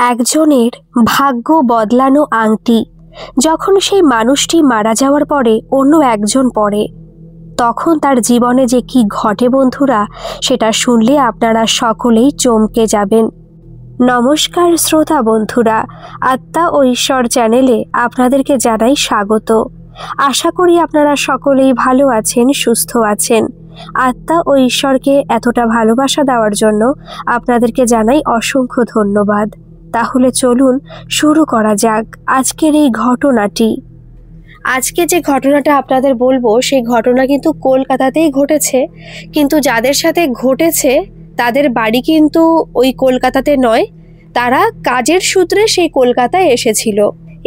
একজনের ভাগ্য বদলানো আংটি যখন সেই মানুষটি মারা যাওয়ার পরে অন্য একজন পড়ে, তখন তার জীবনে যে কি ঘটে বন্ধুরা, সেটা শুনলে আপনারা সকলেই চমকে যাবেন। নমস্কার শ্রোতা বন্ধুরা, আত্মা ও ঈশ্বর চ্যানেলে আপনাদেরকে জানাই স্বাগত। আশা করি আপনারা সকলেই ভালো আছেন, সুস্থ আছেন। আত্মা ও ঈশ্বরকে এতটা ভালোবাসা দেওয়ার জন্য আপনাদেরকে জানাই অসংখ্য ধন্যবাদ। তাহলে চলুন শুরু করা যাক আজকের এই ঘটনাটি। আজকে যে ঘটনাটা আপনাদের বলবো সেই ঘটনা কিন্তু কলকাতাতেই ঘটেছে, কিন্তু যাদের সাথে ঘটেছে তাদের বাড়ি কিন্তু ওই কলকাতাতে নয়, তারা কাজের সূত্রে সেই কলকাতায় এসেছিল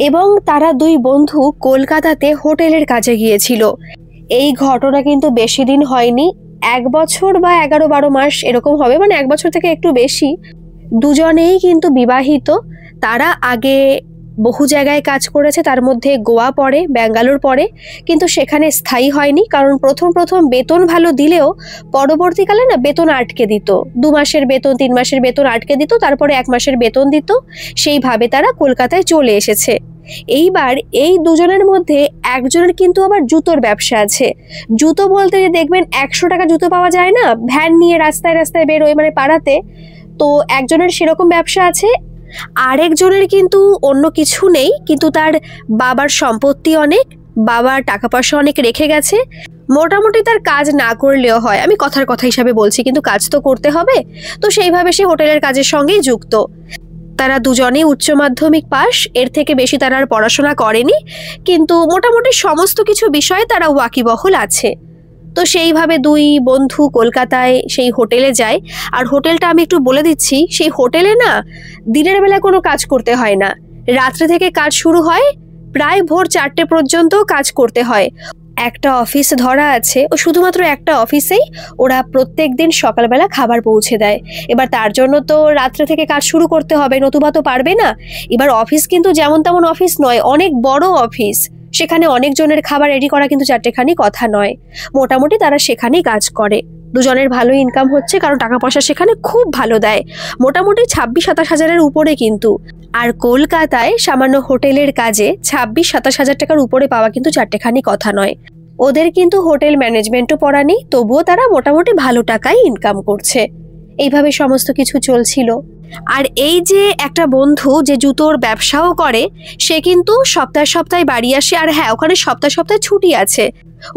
এবং তারা দুই বন্ধু কলকাতাতে হোটেলের কাজে গিয়েছিল। এই ঘটনা কিন্তু বেশি দিন হয়নি, 1 বছর বা 11-12 মাস এরকম হবে, মানে 1 বছর থেকে একটু বেশি। দুজনেই কিন্তু বিবাহিত। তারা আগে বহু জায়গায় কাজ করেছে, তার মধ্যে গোয়া পড়ে, ব্যাঙ্গালোর পড়ে, কিন্তু সেখানে স্থায়ী হয়নি, কারণ প্রথম বেতন ভালো দিলেও পরবর্তীকালে না বেতন আটকে দিত। 2 মাসের বেতন, 3 মাসের বেতন আটকে দিত, তারপরে 1 মাসের বেতন দিত। সেইভাবে তারা কলকাতায় চলে এসেছে। এইবার এই দুজনের মধ্যে একজনের কিন্তু আবার জুতোর ব্যবসা আছে। জুতো বলতে দেখবেন 100 টাকা জুতো পাওয়া যায় না, ভ্যান নিয়ে রাস্তায় রাস্তায় বেরোয়, মানে পাড়াতে। তো একজনের সেরকম ব্যবসা আছে, আরেকজনের কিন্তু অন্য কিছু নেই, কিন্তু তার বাবার সম্পত্তি অনেক, বাবা টাকা পয়সা অনেক রেখে গেছে। মোটামুটি তার কাজ না করলেও হয়, আমি কথার কথা হিসাবে বলছি, কিন্তু কাজ তো করতে হবে। তো সেইভাবে সে হোটেলের কাজের সঙ্গেই যুক্ত। তারা দুজনেই উচ্চ মাধ্যমিক পাস, এর থেকে বেশি তারা আর পড়াশোনা করেনি, কিন্তু মোটামুটি সমস্ত কিছু বিষয়ে তারা ওয়াকিবহল আছে। তো সেইভাবে দুই বন্ধু কলকাতায় সেই হোটেলে যায়। আর হোটেলটা আমি একটু বলে দিচ্ছি, সেই হোটেলে না দিনের বেলা কোনো কাজ করতে হয় না, রাত্রে থেকে কাজ শুরু হয়, প্রায় ভোর 4টে পর্যন্ত কাজ করতে হয়। একটা অফিস ধরা আছে, ও শুধুমাত্র একটা অফিসেই ওরা প্রত্যেক দিন সকালবেলা খাবার পৌঁছে দেয়। এবার তার জন্য তো রাত্রে থেকে কাজ শুরু করতে হবে, নতুবা তো পারবে না। এবার অফিস কিন্তু যেমন তেমন অফিস নয়, অনেক বড় অফিস, সেখানে অনেক জনের খাবার রেডি করা কিন্তু চারটেখানি কথা নয়। মোটামুটি তারা সেখানেই কাজ করে। দুজনের ভালো ইনকাম হচ্ছে, কারণ টাকা পয়সা সেখানে খুব ভালো দেয়, মোটামুটি 26-27 হাজারের উপরে কিন্তু। আর কলকাতায় সামান্য হোটেলের কাজে 26-27 হাজার টাকার উপরে পাওয়া কিন্তু চারটেখানি কথা নয়। ওদের কিন্তু হোটেল ম্যানেজমেন্টও পড়া নেই, তবুও তারা মোটামুটি ভালো টাকাই ইনকাম করছে। এইভাবে সমস্ত কিছু চলছিল। আর এই যে একটা বন্ধু যে জুতোর ব্যবসাও করে, সে কিন্তু সপ্তাহে বাড়ি আসে। আর হ্যাঁ, ওখানে সপ্তাহে ছুটি আছে।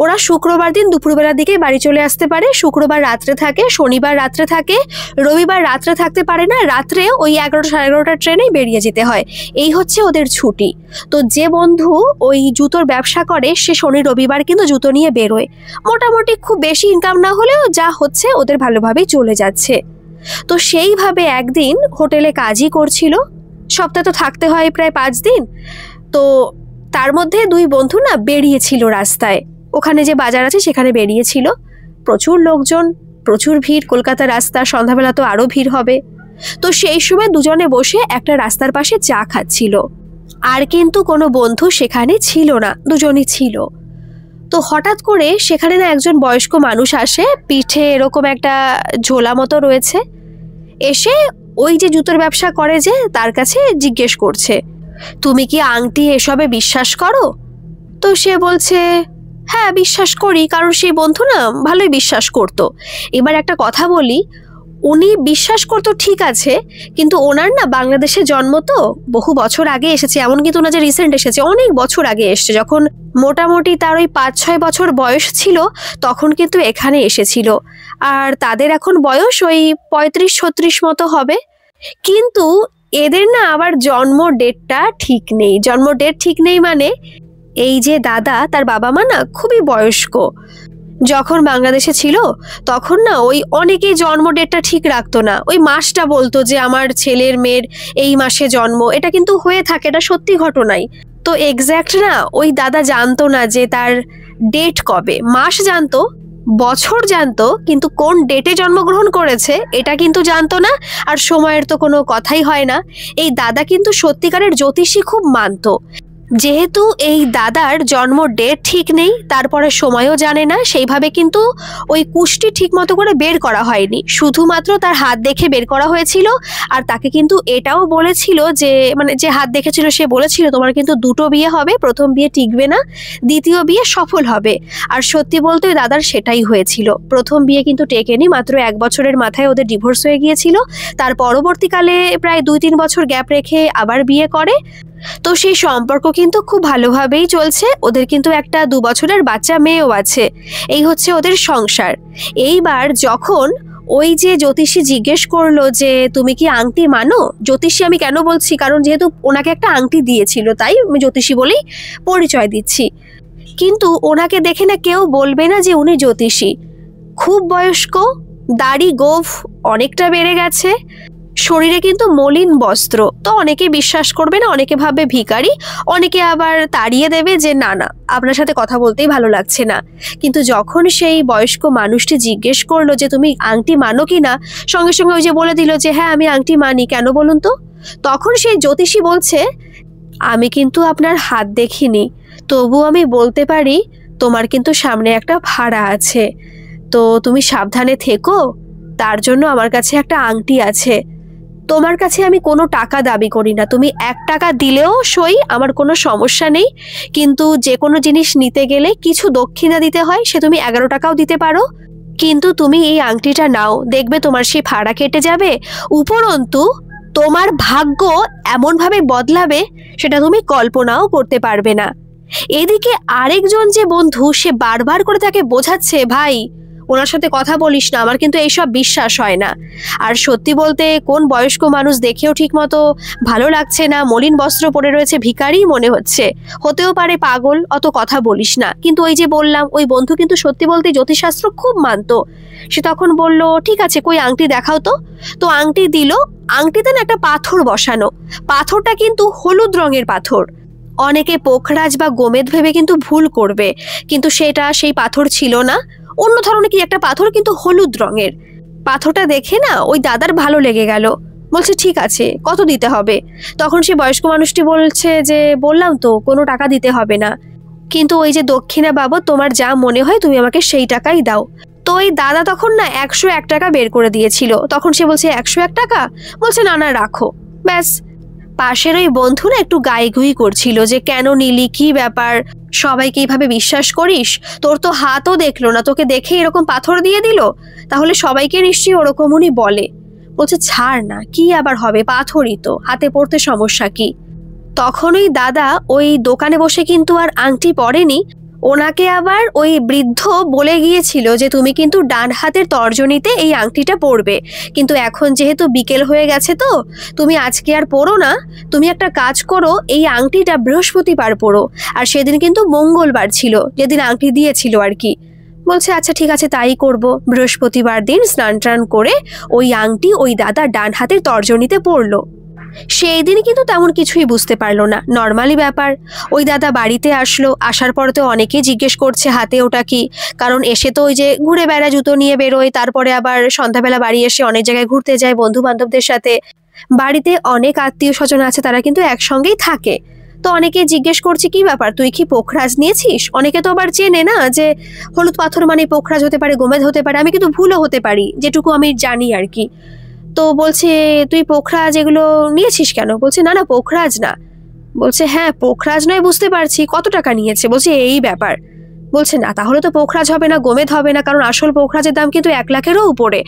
ওরা শুক্রবার দিন দুপুরবেলার দিকে বাড়ি চলে আসতে পারে, শুক্রবার রাত্রে থাকে, শনিবার রাত্রে থাকে, রবিবার রাত্রে থাকতে পারে না, রাত্রে ওই 11-11:30 ট্রেনেই বেরিয়ে যেতে হয়। এই হচ্ছে ওদের ছুটি। তো যে বন্ধু ওই জুতোর ব্যবসা করে, সে শনি রবিবার কিন্তু জুতো নিয়ে বেরোয়। মোটামুটি খুব বেশি ইনকাম না হলেও যা হচ্ছে ওদের ভালোভাবেই চলে যাচ্ছে। তো সেইভাবে একদিন হোটেলে কাজই করছিল, সপ্তাহে তো থাকতে হয় প্রায় 5 দিন। তো তার মধ্যে দুই বন্ধু না বেরিয়েছিল রাস্তায়, ওখানে যে বাজার আছে সেখানে বেরিয়েছিল। প্রচুর লোকজন, প্রচুর ভিড়, কলকাতা রাস্তা, সন্ধ্যাবেলা তো আরো ভিড় হবে। তো সেই সময় দুজনে বসে একটা রাস্তার পাশে চা খাচ্ছিল। আর কিন্তু কোনো বন্ধু সেখানে ছিল না, দুজনই ছিল। তো হঠাৎ করে সেখানে না একজন বয়স্ক মানুষ আসে, পিঠে এরকম একটা ঝোলা মতো রয়েছে, এসে ওই যে জুতোর ব্যবসা করে যে তার কাছে জিজ্ঞেস করছে, তুমি কি আংটি এসবে বিশ্বাস করো? তো সে বলছে, হ্যাঁ বিশ্বাস করি, কারণ সেই বন্ধু না ভালোই বিশ্বাস করত। এবার একটা কথা বলি, উনি বিশ্বাস করতো ঠিক আছে, কিন্তু ওনার না বাংলাদেশে জন্ম, তো বহু বছর আগে এসেছে, এমন কিন্তু না যে রিসেন্ট এসেছে, অনেক বছর আগে এসছে। যখন মোটামুটি তার ওই 5-6 বছর বয়স ছিল, তখন কিন্তু এখানে এসেছিল। আর তাদের এখন বয়স ওই 35-36 মতো হবে। কিন্তু এদের না আবার জন্ম ডেটটা ঠিক নেই। জন্ম ডেট ঠিক নেই মানে, এই যে দাদা, তার বাবা মা না খুবই বয়স্ক। যখন বাংলাদেশে ছিল তখন না ওই অনেকেই জন্ম ডেটটা ঠিক রাখতো না, ওই মাসটা বলতো যে আমার ছেলের মেয়ের এই মাসে জন্ম। এটা কিন্তু হয়ে থাকে, এটা সত্যি ঘটনাই। তো এক্স্যাক্ট না ওই দাদা জানতো না যে তার ডেট কবে, মাস জানতো, বছর জানতো, কিন্তু কোন ডেটে জন্মগ্রহণ করেছে এটা কিন্তু জানতো না। আর সময়ের তো কোনো কথাই হয় না। এই দাদা কিন্তু সত্যিকারের জ্যোতিষী খুব মানতো। যেহেতু এই দাদার জন্ম ডেট ঠিক নেই, তারপরে সময়ও জানে না, সেইভাবে কিন্তু ওই কুষ্টি ঠিক মতো করে বের করা হয়নি, শুধুমাত্র তার হাত দেখে বের করা হয়েছিল। আর তাকে কিন্তু এটাও বলেছিল যে যে হাত দেখেছিল সে বলেছিল তোমার কিন্তু দুটো বিয়ে হবে, প্রথম বিয়ে টিকবে না, দ্বিতীয় বিয়ে সফল হবে। আর সত্যি বলতে ওই দাদার সেটাই হয়েছিল। প্রথম বিয়ে কিন্তু টেকেনি, মাত্র 1 বছরের মাথায় ওদের ডিভোর্স হয়ে গিয়েছিল। তার পরবর্তীকালে প্রায় 2-3 বছর গ্যাপ রেখে আবার বিয়ে করে। তো সেই সম্পর্ক কিন্তু খুব ভালোভাবেই চলছে, ওদের কিন্তু একটা 2 বছরের বাচ্চা মেয়েও আছে। এই হচ্ছে ওদের সংসার। এইবার যখন ওই যে জ্যোতিষী জিজ্ঞেস করলো যে তুমি কি আংটি মানো, জ্যোতিষী আমি কেন বলছি, কারণ যেহেতু ওনাকে একটা আংটি দিয়েছিল তাই আমি জ্যোতিষী বলেই পরিচয় দিচ্ছি। কিন্তু ওনাকে দেখে না কেউ বলবে না যে উনি জ্যোতিষী। খুব বয়স্ক, দাড়ি গোঁফ অনেকটা বেড়ে গেছে, শরীরে কিন্তু মলিন বস্ত্র। তো অনেকে বিশ্বাস করবে না, অনেকে ভাববে ভিখারি, অনেকে আবার তাড়িয়ে দেবে যে না না আপনার সাথে কথা বলতেই ভালো লাগছে না। কিন্তু যখন সেই বয়স্ক মানুষটি জিজ্ঞেস করলো যে তুমি আংটি মানো কি না, সঙ্গে সঙ্গে ওই যে বলে দিল যে হ্যাঁ আমি আংটি মানি, কেন বলুন তো। তখন সেই জ্যোতিষী বলছে আমি কিন্তু আপনার হাত দেখিনি, তবু আমি বলতে পারি তোমার কিন্তু সামনে একটা ভাড়া আছে, তো তুমি সাবধানে থেকো। তার জন্য আমার কাছে একটা আংটি আছে, তোমার কাছে আমি কোনো টাকা দাবি করি না, তুমি 1 টাকা দিলেও সই, আমার কোনো সমস্যা নেই। কিন্তু যে কোনো জিনিস নিতে গেলে কিছু দক্ষিণা দিতে হয়, সে তুমি 11 টাকাও দিতে পারো। কিন্তু তুমি এই আংটিটা নাও, দেখবে তোমার সেই ভাড়া কেটে যাবে, উপরন্তু তোমার ভাগ্য এমনভাবে বদলাবে সেটা তুমি কল্পনাও করতে পারবে না। এদিকে আরেকজন যে বন্ধু, সে বারবার করে তাকে বোঝাচ্ছে ভাই ওনার সাথে কথা বলিস না, আমার কিন্তু এইসব বিশ্বাস হয় না। আর সত্যি বলতে কোন বয়স্ক মানুষ দেখেও ঠিক মতো ভালো লাগছে না, মলিন বস্ত্র পরে রয়েছে, ভিখারি মনে হচ্ছে, হতেও পারে পাগল, অত কথা বলিস না। কিন্তু ওই যে বললাম ওই বন্ধু কিন্তু সত্যি বলতে জ্যোতিষশাস্ত্র খুব মানতো। সে তখন বলল ঠিক আছে কই আংটি দেখাও তো। তো আংটি দিল, আংটিতে না একটা পাথর বসানো, পাথরটা কিন্তু হলুদ রঙের পাথর। অনেকে পোখরাজ বা গোমেদ ভেবে কিন্তু ভুল করবে, কিন্তু সেটা সেই পাথর ছিল না, অন্য ধরনের কি একটা পাথর, কিন্তু হলুদ রঙের। পাথরটা দেখে না ওই দাদার ভালো লেগে গেল, বলছে ঠিক আছে কত দিতে হবে। তখন সে বয়স্ক মানুষটি বলছে যে বললাম তো কোনো টাকা দিতে হবে না, কিন্তু ওই যে দক্ষিণা বাবদ তোমার যা মনে হয় তুমি আমাকে সেই টাকাই দাও। তো ওই দাদা তখন না 101 টাকা বের করে দিয়েছিল। তখন সে বলছে 101 টাকা, বলছে না না রাখো। ব্যাস, পাশের ওই বন্ধু না একটু গাইগুই করছিল যে কেন নিলি, কি ব্যাপার, সবাইকে এইভাবে বিশ্বাস করিস, তোর তো হাতও দেখলো না, তোকে দেখে এরকম পাথর দিয়ে দিল, তাহলে সবাইকে নিশ্চয়ই ওরকম উনি বলে। বলছে ছাড় না, কি আবার হবে, পাথরই তো, হাতে পড়তে সমস্যা কি। তখন ওই দাদা ওই দোকানে বসে কিন্তু আর আংটি পরেনি, ওনাকে আবার ওই বৃদ্ধ বলে গিয়েছিল যে তুমি কিন্তু ডান হাতের তর্জনীতে এই আংটিটা পরবে, কিন্তু এখন যেহেতু বিকেল হয়ে গেছে তো তুমি আজকে আর পরো না, তুমি একটা কাজ করো এই আংটিটা বৃহস্পতিবার পরো। আর সেদিন কিন্তু মঙ্গলবার ছিল যেদিন আংটি দিয়েছিল আর কি। বলছে আচ্ছা ঠিক আছে তাই করব। বৃহস্পতিবার দিন স্নান টান করে ওই আংটি ওই দাদা ডান হাতের তর্জনীতে পরলো। সেই দিন কিন্তু তেমন কিছুই বুঝতে পারলো না, নর্মালি ব্যাপার। ওই দাদা বাড়িতে আসলো, আসার পর তো অনেকেই জিজ্ঞেস করছে হাতে ওটা কি, কারণ এসে তো ওই যে ঘুরে বেড়া, জুতো নিয়ে বেরোয়, তারপরে আবার সন্ধ্যাবেলা বাড়ি এসে অনেক জায়গায় ঘুরতে যায় বন্ধু বান্ধবদের সাথে। বাড়িতে অনেক আত্মীয় স্বজন আছে, তারা কিন্তু একসঙ্গেই থাকে। তো অনেকে জিজ্ঞেস করছে কি ব্যাপার, তুই কি পোখরাজ নিয়েছিস। অনেকে তো আবার চেনে না যে হলুদ পাথর মানে পোখরাজ হতে পারে, গোমেদ হতে পারে, আমি কিন্তু ভুলও হতে পারি, যেটুকু আমি জানি আর কি। তো বলছে তুই পোখরাজ এগুলো নিয়েছিস কেন। বলছে না না পোখরাজ না। বলছে হ্যাঁ পোখরাজ নয় বুঝতে পারছি, কত টাকা নিয়েছে। বলছে এই ব্যাপার। বলছে না তাহলে তো পোখরাজ হবে না, গোমেদ হবে না, কারণ আসল পোখরাজের দাম কিন্তু 1 লাখেরও উপরে,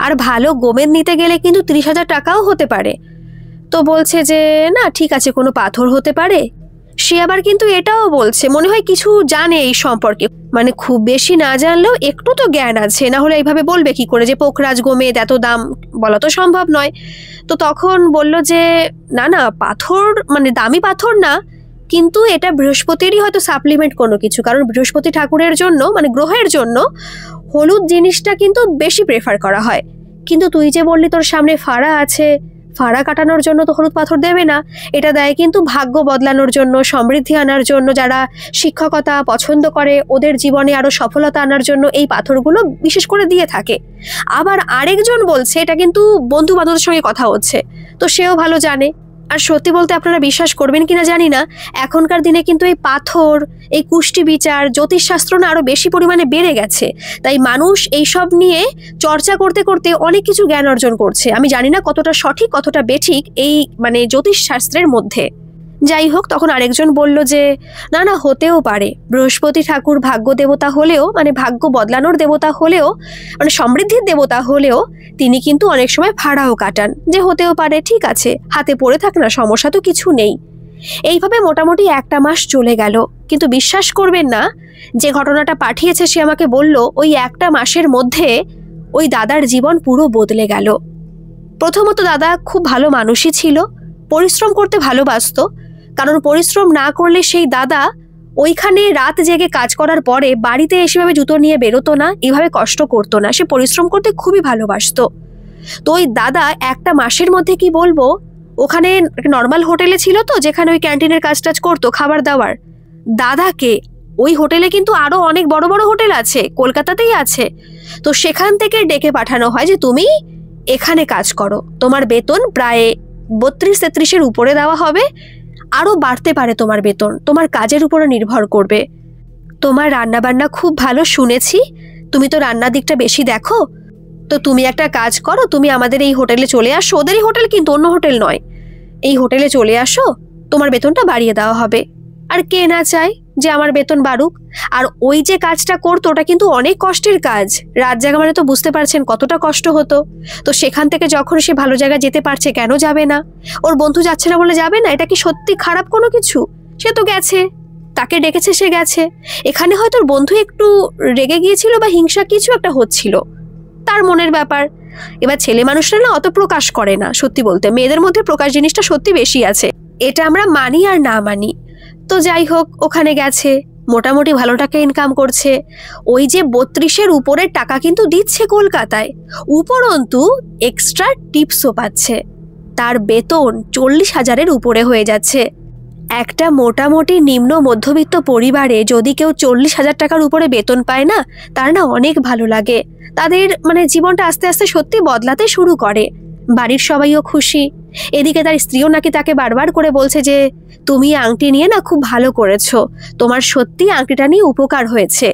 আর ভালো গোমেদ নিতে গেলে কিন্তু 30,000 টাকাও হতে পারে। তো বলছে যে না ঠিক আছে কোনো পাথর হতে পারে। সে আবার কিন্তু এটাও বলছে মনে হয় কিছু জানে এই সম্পর্কে, মানে খুব বেশি না জানলেও একটু তো জ্ঞান আছে, না হলে এইভাবে বলবে কি করে যে পোখরাজ গোমেদ এত দাম, বলা তো সম্ভব নয়। তো তখন বলল যে না না পাথর মানে দামি পাথর না, কিন্তু এটা বৃহস্পতিরই হয়তো সাপ্লিমেন্ট কোনো কিছু, কারণ বৃহস্পতি ঠাকুরের জন্য মানে গ্রহের জন্য হলুদ জিনিসটা কিন্তু বেশি প্রেফার করা হয়। কিন্তু তুই যে বললি তোর সামনে ফাড়া আছে, ফাড়া কাটানোর জন্য তো হলুদ পাথর দেবে না, এটা দেয় কিন্তু ভাগ্য বদলানোর জন্য, সমৃদ্ধি আনার জন্য, যারা শিক্ষকতা পছন্দ করে ওদের জীবনে আরো সফলতা আনার জন্য এই পাথরগুলো বিশেষ করে দিয়ে থাকে। আবার আরেকজন বলছে, এটা কিন্তু বন্ধু বান্ধবের সঙ্গে কথা হচ্ছে তো সেও ভালো জানে, আর সত্যি বলতে আপনারা বিশ্বাস করবেন কিনা জানি না, এখনকার দিনে কিন্তু এই পাথর, এই কুষ্টি বিচার, জ্যোতিষশাস্ত্র না আরো বেশি পরিমাণে বেড়ে গেছে। তাই মানুষ এইসব নিয়ে চর্চা করতে করতে অনেক কিছু জ্ঞান অর্জন করছে। আমি জানি না কতটা সঠিক কতটা বেঠিক এই জ্যোতিষশাস্ত্রের মধ্যে। যাই হোক, তখন আরেকজন বলল যে না না, হতেও পারে, বৃহস্পতি ঠাকুর ভাগ্য দেবতা হলেও, ভাগ্য বদলানোর দেবতা হলেও, সমৃদ্ধির দেবতা হলেও তিনি কিন্তু অনেক সময় ফাড়াও কাটান, যে হতেও পারে, ঠিক আছে, হাতে পড়ে থাক না, সমস্যা তো কিছু নেই। এইভাবে মোটামুটি 1টা মাস চলে গেল। কিন্তু বিশ্বাস করবেন না, যে ঘটনাটা পাঠিয়েছে সে আমাকে বলল ওই 1টা মাসের মধ্যে ওই দাদার জীবন পুরো বদলে গেল। প্রথমত দাদা খুব ভালো মানুষই ছিল, পরিশ্রম করতে ভালোবাসতো, কারণ পরিশ্রম না করলে সেই দাদা ওইখানে রাত জেগে কাজ করার পরে বাড়িতে এসেভাবে জুতো নিয়ে বেরোতো না, এভাবে কষ্ট করতো না, সে পরিশ্রম করতে খুবই ভালোবাসতো। তো ওই দাদা 1টা মাসের মধ্যে কি বলবো, ওখানে নর্মাল হোটেলে ছিল তো, যেখানে ওই ক্যান্টিনের কাজ টাজ করতো, খাবার দাবার, দাদাকে ওই হোটেলে কিন্তু আরো অনেক বড় বড় হোটেল আছে, কলকাতাতেই আছে, তো সেখান থেকে ডেকে পাঠানো হয় যে তুমি এখানে কাজ করো, তোমার বেতন প্রায় 32-33-এর উপরে দেওয়া হবে, আরো বাড়তে পারে তোমার বেতন, তোমার কাজের উপরে নির্ভর করবে। তোমার রান্নাবান্না খুব ভালো শুনেছি, তুমি তো রান্নার দিকটা বেশি দেখো, তো তুমি একটা কাজ করো, তুমি আমাদের এই হোটেলে চলে আসো, ওদেরই হোটেল কিন্তু, অন্য হোটেল নয়, এই হোটেলে চলে আসো, তোমার বেতনটা বাড়িয়ে দেওয়া হবে। আর কে না চায় যে আমার বেতন বাড়ুক। আর ওই যে কাজটা করতো ওটা কিন্তু অনেক কষ্টের কাজ, রাত জাগা মানে তো বুঝতে পারছেন কতটা কষ্ট হতো। তো সেখান থেকে যখন সে ভালো জায়গায় যেতে পারছে, কেন যাবে না? ওর বন্ধু যাচ্ছে না বলে যাবে না? এটা কি সত্যি খারাপ কোনো কিছু? সে তো গেছে, তাকে ডেকেছে, সে গেছে। এখানে হয়তো ওর বন্ধু একটু রেগে গিয়েছিল বা হিংসা কিছু একটা হচ্ছিল, তার মনের ব্যাপার। এবার ছেলে মানুষরা না অত প্রকাশ করে না, সত্যি বলতে মেয়েদের মধ্যে প্রকাশ জিনিসটা সত্যি বেশি আছে, এটা আমরা মানি আর না মানি। তো যাই হোক, ওখানে গেছে, মোটামুটি ভালো টাকা ইনকাম করছে, ওই যে 32-এর উপরের টাকা কিন্তু দিচ্ছে কলকাতায়, উপরন্তু এক্সট্রা টিপসও পাচ্ছে। তার বেতন 40,000-এর উপরে হয়ে যাচ্ছে। একটা মোটামুটি নিম্ন মধ্যবিত্ত পরিবারে যদি কেউ 40,000 টাকার উপরে বেতন পায় না, তার না অনেক ভালো লাগে, তাদের জীবনটা আস্তে আস্তে সত্যি বদলাতে শুরু করে। বাড়ির সবাইও খুশি। এদিকে তার স্ত্রীও নাকি তাকে বারবার করে বলছে যে তুমি আংটি নিয়ে না খুব ভালো করেছো, তোমার সত্যি আংটিটা নিয়ে উপকার হয়েছে।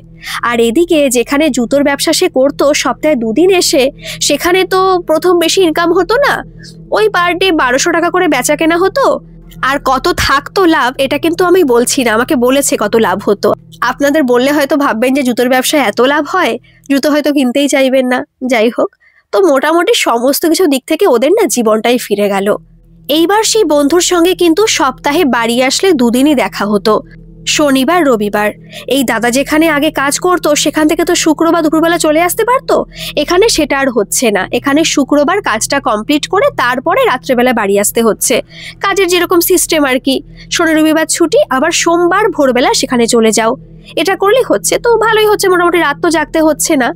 আর এদিকে যেখানে জুতোর ব্যবসা সে করতো সপ্তাহে 2 দিন এসে, সেখানে তো প্রথম বেশি ইনকাম হতো না, ওই পার ডে 1200 টাকা করে বেচা কেনা হতো। আর কত থাকতো লাভ এটা কিন্তু আমি বলছি না, আমাকে বলেছে কত লাভ হতো। আপনাদের বললে হয়তো ভাববেন যে জুতোর ব্যবসায় এত লাভ হয়, জুতো হয়তো কিনতেই চাইবেন না। যাই হোক, তো মোটামুটি সমস্ত কিছু দিক থেকে ওদের না জীবনটাই ফিরে গেল। এইবার সেই বন্ধুর সঙ্গে কিন্তু সপ্তাহে বাড়ি আসলে 2 দিনই দেখা হতো, শনিবার রবিবার। এই দাদা যেখানে আগে কাজ করতো সেখান থেকে তো শুক্রবার দুপুরবেলা চলে আসতে পারতো, এখানে সেটা আর হচ্ছে না। এখানে শুক্রবার কাজটা কমপ্লিট করে তারপরে রাত্রেবেলা বাড়ি আসতে হচ্ছে, কাজের যেরকম সিস্টেম আর কি। শনি রবিবার ছুটি, আবার সোমবার ভোরবেলা সেখানে চলে যাও, এটা করলেই হচ্ছে। তো ভালোই হচ্ছে, মোটামুটি রাত তো জাগতে হচ্ছে না।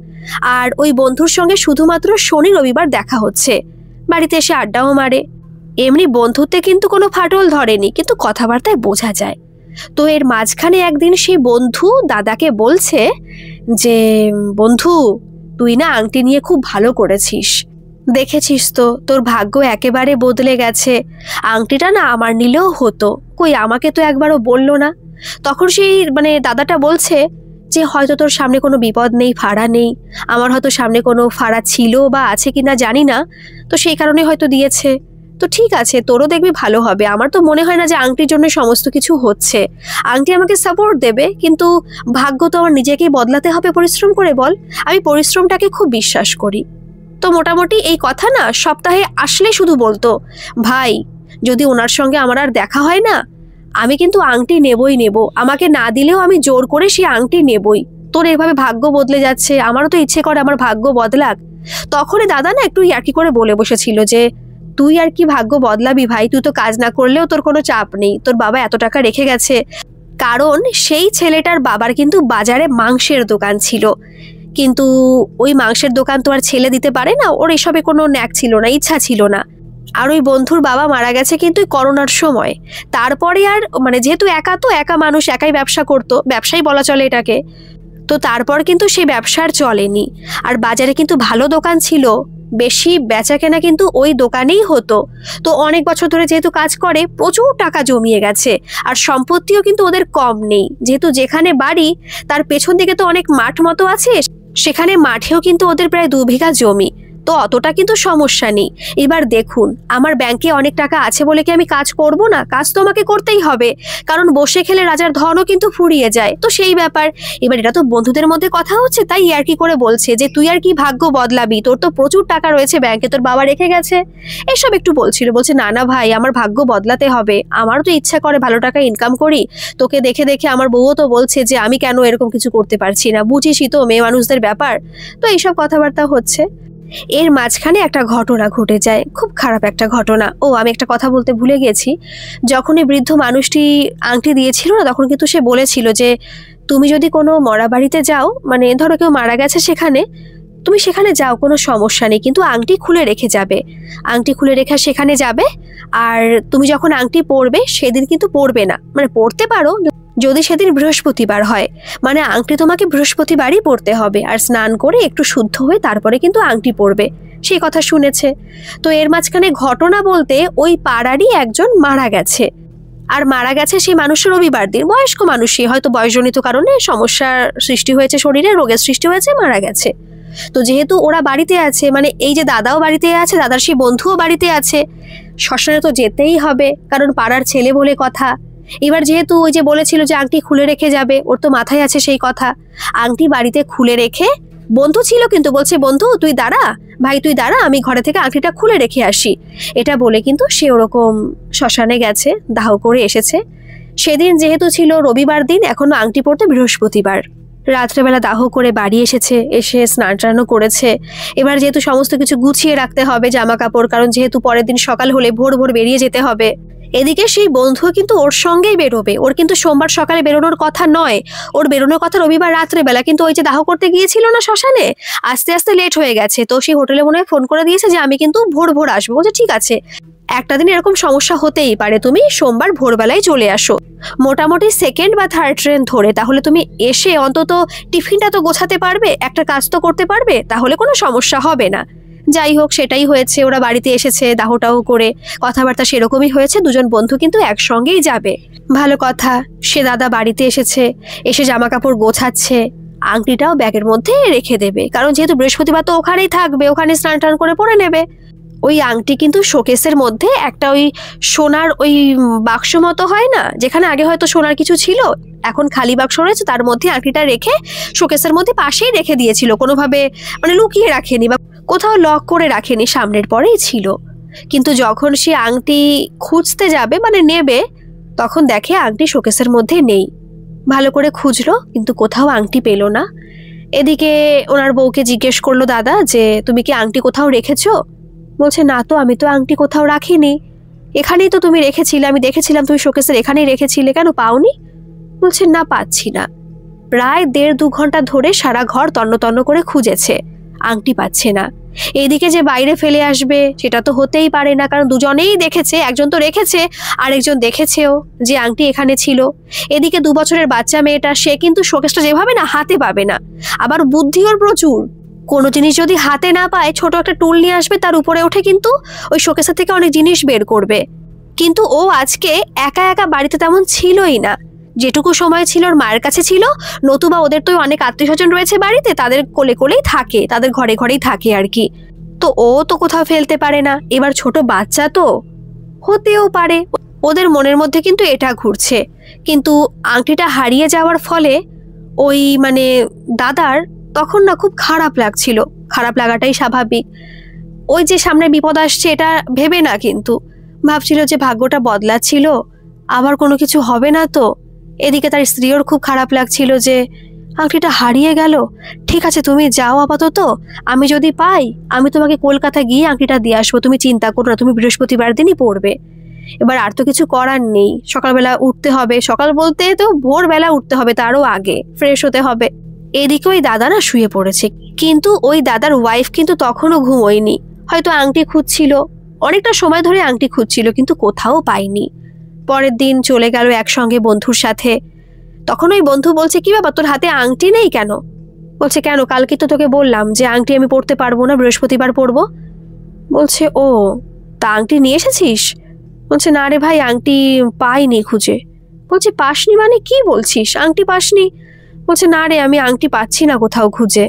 আর ওই বন্ধুর সঙ্গে শুধুমাত্র শনি রবিবার দেখা হচ্ছে, বাড়িতে এসে আড্ডাও মারে। এমনি বন্ধুত্বে কিন্তু কোনো ফাটল ধরেনি, কিন্তু কথাবার্তায় বোঝা যায়। তো এর মাঝখানে একদিন সেই বন্ধু দাদাকে বলছে যে বন্ধু, তুই না আংটি নিয়ে খুব ভালো করেছিস, দেখেছিস তো তোর ভাগ্য একেবারে বদলে গেছে, আংটিটা না আমার নিলেও হতো, কই আমাকে তো একবারও বললো না। তখন সেই দাদাটা বলছে যে হয়তো তোর সামনে কোনো বিপদ নেই, ফাড়া নেই, আমার হয়তো সামনে কোনো ফাড়া ছিল বা আছে কিনা জানি না, তো সেই কারণে হয়তো দিয়েছে। তো ঠিক আছে, তোরও দেখবি ভালো হবে। আমার তো মনে হয় না যে আংটির জন্য সমস্ত কিছু হচ্ছে, আংটি আমাকে সাপোর্ট দেবে, কিন্তু ভাগ্য তো আমার নিজেকেই বদলাতে হবে পরিশ্রম করে, বল। আমি পরিশ্রমটাকে খুব বিশ্বাস করি। তো মোটামুটি এই কথা না সপ্তাহে আসলে শুধু বলতো, ভাই যদি ওনার সঙ্গে আমার আর দেখা হয় না, আমি কিন্তু আংটি নেবই নেব, আমাকে না দিলেও আমি জোর করে সেই আংটি নেবই। তোর এভাবে ভাগ্য বদলে যাচ্ছে, আমারও তো ইচ্ছে করে আমার ভাগ্য বদলাক। তখনই দাদা না একটু ইয়ার্কি করে বলে বসেছিল যে তুই আর কি ভাগ্য বদলাবি ভাই, তুই তো কাজ না করলেও তোর কোনো চাপ নেই, তোর বাবা এত টাকা রেখে গেছে। কারণ সেই ছেলেটার বাবার কিন্তু বাজারে মাংসের দোকান ছিল, কিন্তু ওই মাংসের দোকান তো আর ছেলে দিতে পারে না, ওর এসবে কোনো ন্যাক ছিল না, ইচ্ছা ছিল না। আর ওই বন্ধুর বাবা মারা গেছে কিন্তু করোনার সময়। তারপরে আর যেহেতু একা মানুষ, একাই ব্যবসা করতো, ব্যবসাই বলা চলে এটাকে, তো তারপর কিন্তু সেই ব্যবসার চলেনি। আর বাজারে কিন্তু ভালো দোকান ছিল, বেশি বেচা কেনা কিন্তু ওই দোকানেই হতো। তো অনেক বছর ধরে যেহেতু কাজ করে প্রচুর টাকা জমিয়ে গেছে, আর সম্পত্তিও কিন্তু ওদের কম নেই। যেহেতু যেখানে বাড়ি তার পেছন দিকে তো অনেক মাঠ মতো আছে, সেখানে মাঠেও কিন্তু ওদের প্রায় 2 বিঘা জমি। তো অতটা কিন্তু সমস্যা নেই। এবার দেখুন, আমার ব্যাংকে অনেক টাকা আছে বলে কি আমি কাজ করব না? কাজ তো আমাকে করতেই হবে, কারণ বসে খেলে রাজার ধনও কিন্তু ফুরিয়ে যায়। তো সেই ব্যাপার। এবার এটা তো বন্ধুদের মধ্যে কথা হচ্ছে, তাই আর কি করে বলছে যে তুই আর কি ভাগ্য বদলাবি, তোর তো প্রচুর টাকা রয়েছে ব্যাংকে, তোর বাবা রেখে গেছে। এসব একটু বলছিল। বলছে না না ভাই, আমার ভাগ্য বদলাতে হবে, আমারও তো ইচ্ছা করে ভালো টাকা ইনকাম করি। তোকে দেখে দেখে আমার বউও তো বলছে যে আমি কেন এরকম কিছু করতে পারছি না, বুঝিসই তো মেয়ে মানুষদের ব্যাপার। তো এইসব কথাবার্তা হচ্ছে। এর মাঝখানে একটা ঘটনা ঘটে যায়, খুব খারাপ একটা ঘটনা। আমি একটা কথা বলতে ভুলে গেছি। যখন এই বৃদ্ধ মানুষটি আংটি দিয়েছিল না, তখন কিন্তু সে বলেছিল যে তুমি যদি কোনো মরা বাড়িতে যাও, মানে ধরো কেউ মারা গেছে সেখানে, তুমি সেখানে যাও, কোনো সমস্যা নেই, কিন্তু আংটি খুলে রেখে যাবে। আংটি খুলে রেখে সেখানে যাবে, আর তুমি যখন আংটি পরবে সেদিন কিন্তু পরবে না, মানে পরতে পারো যদি সেদিন বৃহস্পতিবার হয়, মানে আংটি তোমাকে বৃহস্পতিবারই পরতে হবে, আর স্নান করে একটু শুদ্ধ হয়ে তারপরে কিন্তু আংটি পরবে। সেই কথা শুনেছে। তো এর মাঝখানে ঘটনা বলতে ওই পাড়ারই একজন মারা গেছে, আর মারা গেছে সেই মানুষের রবিবার দিন। বয়স্ক মানুষই, হয়তো বয়সজনিত কারণে সমস্যার সৃষ্টি হয়েছে, শরীরে রোগের সৃষ্টি হয়েছে, মারা গেছে। তো যেহেতু ওরা বাড়িতে আছে, মানে এই যে দাদাও বাড়িতে আছে, দাদার সেই বন্ধুও বাড়িতে আছে, শ্মশানে তো যেতেই হবে, কারণ পাড়ার ছেলে বলে কথা। এবার যেহেতু ওই যে বলেছিল যে আংটি খুলে রেখে যাবে, ওর তো মাথায় আছে সেই কথা। আংটি বাড়িতে খুলে রেখে, বন্ধু ছিল কিন্তু, বলছে বন্ধু তুই দাঁড়া, ভাই তুই দাঁড়া, আমি ঘরে থেকে আংটিটা খুলে রেখে আসি, এটা বলে কিন্তু সে ওরকম শ্মশানে গেছে, দাহ করে এসেছে। সেদিন যেহেতু ছিল রবিবার দিন, এখনো আংটি পরতে বৃহস্পতিবার। রাত্রেবেলা দাহ করে বাড়ি এসেছে, এসে স্নান টানও করেছে। এবার যেহেতু সমস্ত কিছু গুছিয়ে রাখতে হবে, জামা কাপড়, কারণ যেহেতু পরের দিন সকাল হলে ভোর ভোর বেরিয়ে যেতে হবে। এদিকে সেই বন্ধু কিন্তু ওর সঙ্গেই বেরোবে, ওর কিন্তু সোমবার সকালে বেরোনোর কথা নয়, ওর বেরোনোর কথা রবিবার রাত্রেবেলা। কিন্তু ওই যে দাহ করতে গিয়েছিল না শ্মশানে, আস্তে আস্তে লেট হয়ে গেছে। তো সেই হোটেলে মনে হয় ফোন করে দিয়েছে যে আমি কিন্তু ভোর ভোর আসবো। বলছে ঠিক আছে, একটা দিন এরকম সমস্যা হতেই পারে, তুমি সোমবার ভোরবেলায় চলে আসো, মোটামুটি সেকেন্ড বা থার্ড ট্রেন ধরে, তাহলে তুমি এসে অন্তত টিফিনটা তো গোছাতে পারবে, একটা কাজ তো করতে পারবে, তাহলে কোনো সমস্যা হবে না। যাই হোক, সেটাই হয়েছে। ওরা বাড়িতে এসেছে, দাহটাও করে, কথাবার্তা সেরকমই হয়েছে, দুজন বন্ধু কিন্তু একসঙ্গেই যাবে। ভালো কথা। সে দাদা বাড়িতে এসেছে, এসে জামা কাপড় গোছাচ্ছে, আংটিটাও ব্যাগের মধ্যে রেখে দেবে, কারণ যেহেতু বৃহস্পতিবার তো ওখানেই থাকবে, ওখানে স্নান টান করে পরে নেবে। ওই আংটি কিন্তু শোকেসের মধ্যে একটা ওই সোনার ওই বাক্স মতো হয় না, যেখানে আগে হয়তো সোনার কিছু ছিল, এখন খালি বাক্স রয়েছে, তার মধ্যে আংটিটা রেখে শোকেসের মধ্যে পাশেই রেখে দিয়েছিল, কোনোভাবে মানে লুকিয়ে রাখেনি বা কোথাও লক করে রাখেনি, সামনের পরেই ছিল। কিন্তু যখন সে আংটি খুঁজতে যাবে, মানে নেবে, তখন দেখে আংটি শোকেসের মধ্যে নেই। ভালো করে খুঁজলো, কিন্তু কোথাও আংটি পেল না। এদিকে ওনার বউকে জিজ্ঞেস করলো দাদা যে তুমি কি আংটি কোথাও রেখেছো? বলছে না তো, আমি তো আংটি কোথাও রাখিনি, এখানেই তো তুমি রেখেছিলে, আমি দেখেছিলাম তুমি শোকেসের এখানেই রেখেছিলে, কেন পাওনি? বলছে না, পাচ্ছি না। প্রায় 1.5-2 ঘন্টা ধরে সারা ঘর তন্ন তন্ন করে খুঁজেছে, আংটি পাচ্ছে না। এইদিকে যে বাইরে ফেলে আসবে সেটা তো হতেই পারে না, কারণ দুজনেই দেখেছে, একজন তো রেখেছে, আরেকজন দেখেছেও যে আংটি এখানে ছিল। এদিকে 2 বছরের বাচ্চা মেয়েটা, সে কিন্তু শোকেসটা যেভাবে না হাতে পাবে না, আবার বুদ্ধি ওর প্রচুর, কোনো জিনিস যদি হাতে না পায় ছোট একটা টুল নিয়ে আসবে, তার উপরে উঠে কিন্তু ওই শোকেসের থেকে অনেক জিনিস বের করবে। কিন্তু ও আজকে একা একা বাড়িতে তেমন ছিলই না, যেটুকু সময় ছিল ওর মায়ের কাছে ছিল, নতুবা ওদের তো অনেক আত্মীয় স্বজন রয়েছে বাড়িতে, তাদের কোলে কোলেই থাকে, তাদের ঘরে ঘরেই থাকে আর কি। তো ও তো কোথাও ফেলতে পারে না। এবার ছোট বাচ্চা তো হতেও পারে, ওদের মনের মধ্যে কিন্তু এটা ঘুরছে। কিন্তু আংটিটা হারিয়ে যাওয়ার ফলে ওই মানে দাদার তখন না খুব খারাপ লাগছিল, খারাপ লাগাটাই স্বাভাবিক। ওই যে সামনে বিপদ আসছে এটা ভেবে না, কিন্তু ভাবছিল যে ভাগ্যটা বদলাচ্ছিল, আবার কোনো কিছু হবে না তো। এদিকে তার স্ত্রীর খুব খারাপ লাগছিল যে আংটিটা হারিয়ে গেল। ঠিক আছে, তুমি যাও আপাতত, আমি যদি পাই আমি তোমাকে কলকাতা গিয়ে আংটিটা দিয়ে আসবো, তুমি চিন্তা করো না, তুমি বৃহস্পতিবার দিনই পড়বে। এবার আর তো কিছু করার নেই, সকালবেলা উঠতে হবে, সকাল বলতে তো ভোরবেলা উঠতে হবে, তারও আগে ফ্রেশ হতে হবে। এদিকে ওই দাদা না শুয়ে পড়েছে, কিন্তু ওই দাদার ওয়াইফ কিন্তু তখনও ঘুমোয়নি, হয়তো আংটি খুঁজছিল, অনেকটা সময় ধরে আংটি খুঁজছিল, কিন্তু কোথাও পায়নি। পরের দিন চলে গেল একসঙ্গে বন্ধুর সাথে। তখন ওই বন্ধু বলছে কি ব্যাপার, তোর হাতে আংটি নেই কেন? বলছে কেন, কালকে তো তোকে বললাম যে আংটি আমি পরতে পারবো না, বৃহস্পতিবার পরবো। বলছে ও, তা আংটি নিয়ে এসেছিস? বলছে না রে ভাই, আংটি পাইনি খুঁজে। বলছে পাসনি মানে কি বলছিস, আংটি পাসনি? বলছে না রে, আমি আংটি পাচ্ছি না কোথাও খুঁজে।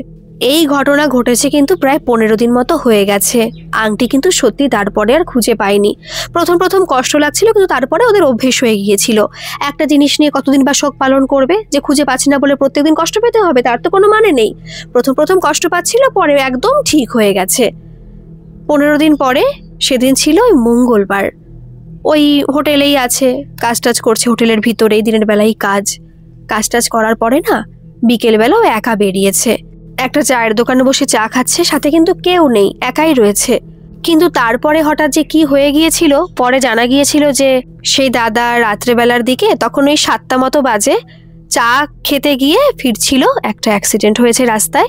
এই ঘটনা ঘটেছে কিন্তু প্রায় 15 দিন মতো হয়ে গেছে। আংটি কিন্তু সত্যি তারপরে আর খুঁজে পাইনি। প্রথম প্রথম কষ্ট লাগছিল, কিন্তু তারপরে ওদের অভ্যেস হয়ে গিয়েছিল। একটা জিনিস নিয়ে কতদিন বা শোক পালন করবে, যে খুঁজে পাচ্ছি না বলে প্রত্যেকদিন কষ্ট পেতে হবে, তার তো কোনো মানে নেই। প্রথম প্রথম কষ্ট পাচ্ছিল, পরে একদম ঠিক হয়ে গেছে। 15 দিন পরে, সেদিন ছিল ওই মঙ্গলবার। ওই হোটেলেই আছে, কাজ টাজ করছে হোটেলের ভিতরেই, দিনের বেলায় কাজ টাজ করার পরে না, বিকেলবেলাও একা বেরিয়েছে। একটা চায়ের দোকানে বসে চা খাচ্ছে, সাথে কিন্তু কেউ নেই, একাই রয়েছে। কিন্তু তারপরে হঠাৎ যে কি হয়ে গিয়েছিল, পরে জানা গিয়েছিল যে সেই দাদা রাত্রেবেলার দিকে, তখন ওই 7টা মতো বাজে, চা খেতে গিয়ে ফিরছিল, একটা অ্যাক্সিডেন্ট হয়েছে রাস্তায়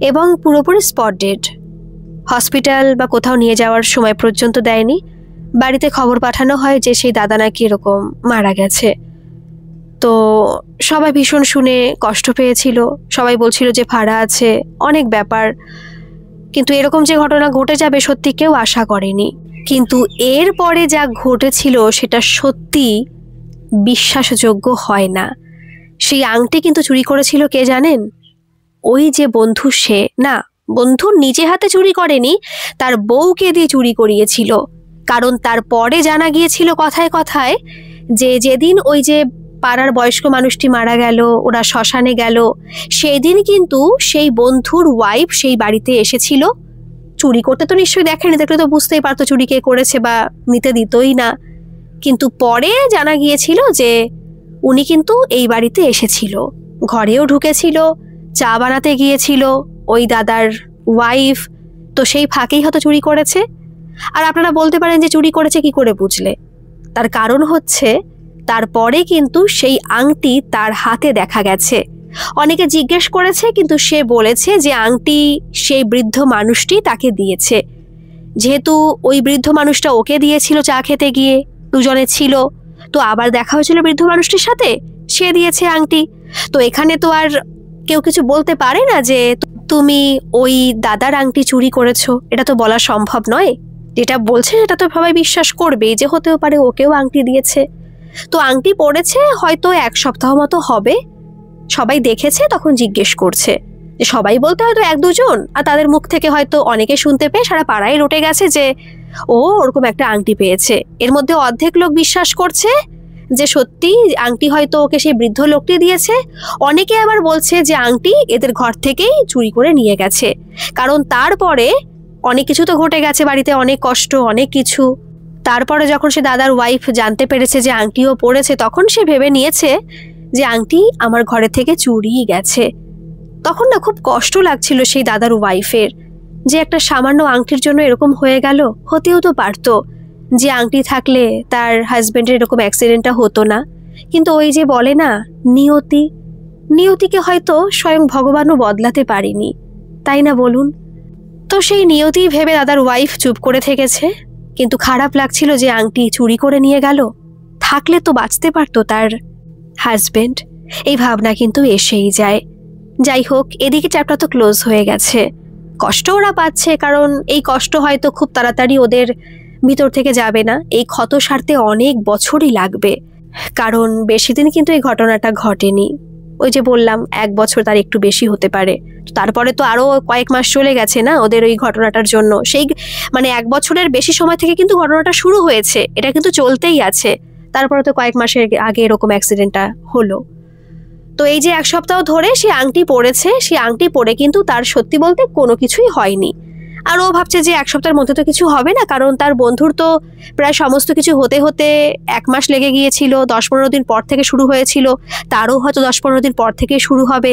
এবং পুরোপুরি স্পট ডেড। হসপিটাল বা কোথাও নিয়ে যাওয়ার সময় পর্যন্ত দেয়নি। বাড়িতে খবর পাঠানো হয় যে সেই দাদা নাকি এরকম মারা গেছে। তো সবাই ভীষণ শুনে কষ্ট পেয়েছিল, সবাই বলছিল যে ফাড়া আছে, অনেক ব্যাপার। কিন্তু এরকম যে ঘটনা ঘটে যাবে সত্যি কেউ আশা করেনি। কিন্তু এর পরে যা ঘটেছিল সেটা সত্যি বিশ্বাসযোগ্য হয় না। সেই আংটি কিন্তু চুরি করেছিল কে জানেন? ওই যে বন্ধু, সে না, বন্ধু নিজে হাতে চুরি করেনি, তার বউকে দিয়ে চুরি করিয়েছিল। কারণ তারপরে জানা গিয়েছিল কথায় কথায় যে যেদিন ওই যে পাড়ার বয়স্ক মানুষটি মারা গেল, ওরা শ্মশানে গেল, সেই দিন কিন্তু সেই বন্ধুর ওয়াইফ সেই বাড়িতে এসেছিল। চুরি করতে তো নিশ্চয়ই দেখেনি, দেখলে তো বুঝতেই পারতো চুরি কে করেছে, বা নিতে দিতই না। কিন্তু পরে জানা গিয়েছিল যে উনি কিন্তু এই বাড়িতে এসেছিল, ঘরেও ঢুকেছিল, চা বানাতে গিয়েছিল ওই দাদার ওয়াইফ। তো সেই ফাঁকেই হয়তো চুরি করেছে। আর আপনারা বলতে পারেন যে চুরি করেছে কি করে বুঝলে? তার কারণ হচ্ছে তারপরে কিন্তু সেই আংটি তার হাতে দেখা গেছে। অনেকে জিজ্ঞেস করেছে, কিন্তু সে বলেছে যে আংটি সেই বৃদ্ধ মানুষটি তাকে দিয়েছে। যেহেতু ওই বৃদ্ধ মানুষটা ওকে দিয়েছিল চা খেতে গিয়ে, দুজনে ছিল, তো আবার দেখা হয়েছিল বৃদ্ধ মানুষটির সাথে, সে দিয়েছে আংটি। তো এখানে তো আর কেউ কিছু বলতে পারে না যে তুমি ওই দাদার আংটি চুরি করেছো, এটা তো বলা সম্ভব নয়। যেটা বলছে সেটা তো সবাই বিশ্বাস করবে যে হতেও পারে ওকেও আংটি দিয়েছে। তো আংটি পড়েছে হয়তো 1 সপ্তাহ মতো হবে, সবাই দেখেছে, তখন জিজ্ঞেস করছে। যে সবাই বলতে হয়তো 1-2 জন, আর তাদের মুখ থেকে হয়তো অনেকে শুনতে পেয়ে সারা পাড়ায় রটে গেছে যে ও ওরকম একটা আংটি পেয়েছে। এর মধ্যে অর্ধেক লোক বিশ্বাস করছে যে সত্যি আংটি হয়তো ওকে সেই বৃদ্ধ লোকটি দিয়েছে। অনেকে আবার বলছে যে আংটি এদের ঘর থেকেই চুরি করে নিয়ে গেছে। কারণ তারপরে অনেক কিছু তো ঘটে গেছে বাড়িতে, অনেক কষ্ট, অনেক কিছু। তারপরে যখন সে দাদার ওয়াইফ জানতে পেরেছে যে আংটিও পড়েছে, তখন সে ভেবে নিয়েছে যে আংটি আমার ঘরে থেকে চুরিই গেছে। তখন না খুব কষ্ট লাগছিল সেই দাদার ওয়াইফের, যে একটা সামান্য আংটির জন্য এরকম হয়ে গেল। হতেও তো পারতো যে আংটি থাকলে তার হাজবেন্ডের এরকম অ্যাক্সিডেন্টটা হতো না। কিন্তু ওই যে বলে না নিয়তি, নিয়তিকে হয়তো স্বয়ং ভগবানও বদলাতে পারেনি, তাই না বলুন? তো সেই নিয়তি ভেবে দাদার ওয়াইফ চুপ করে থেকেছে। কিন্তু খারাপ লাগছিল যে আংটি চুরি করে নিয়ে গেল, থাকলে তো বাঁচতে পারতো তার হাজবেন্ড। এই ভাবনা কিন্তু এসেই যায়। যাই হোক, এদিকে চ্যাপ্টার তো ক্লোজ হয়ে গেছে। কষ্ট ওরা পাচ্ছে, কারণ এই কষ্ট হয়তো খুব তাড়াতাড়ি ওদের ভিতর থেকে যাবে না, এই ক্ষত সারতে অনেক বছরই লাগবে। কারণ বেশি দিন কিন্তু এই ঘটনাটা ঘটেনি। ওই যে বললাম 1 বছর, তার একটু বেশি হতে পারে। তারপরে তো আরো কয়েক মাস চলে গেছে না ওদের ওই ঘটনাটার জন্য। সেই মানে 1 বছরের বেশি সময় থেকে কিন্তু ঘটনাটা শুরু হয়েছে, এটা কিন্তু চলতেই আছে। তারপরে তো কয়েক মাসের আগে এরকম অ্যাক্সিডেন্টটা হলো। তো এই যে 1 সপ্তাহ ধরে সে আংটি পরেছে, সেই আংটি পরে কিন্তু তার সত্যি বলতে কোনো কিছুই হয়নি। আর ও ভাবছে যে 1 সপ্তাহের মধ্যে তো কিছু হবে না, কারণ তার বন্ধুর তো প্রায় সমস্ত কিছু হতে হতে 1 মাস লেগে গিয়েছিল। 10-15 দিন পর থেকে শুরু হয়েছিল, তারও হয়তো 10-15 দিন পর থেকে শুরু হবে।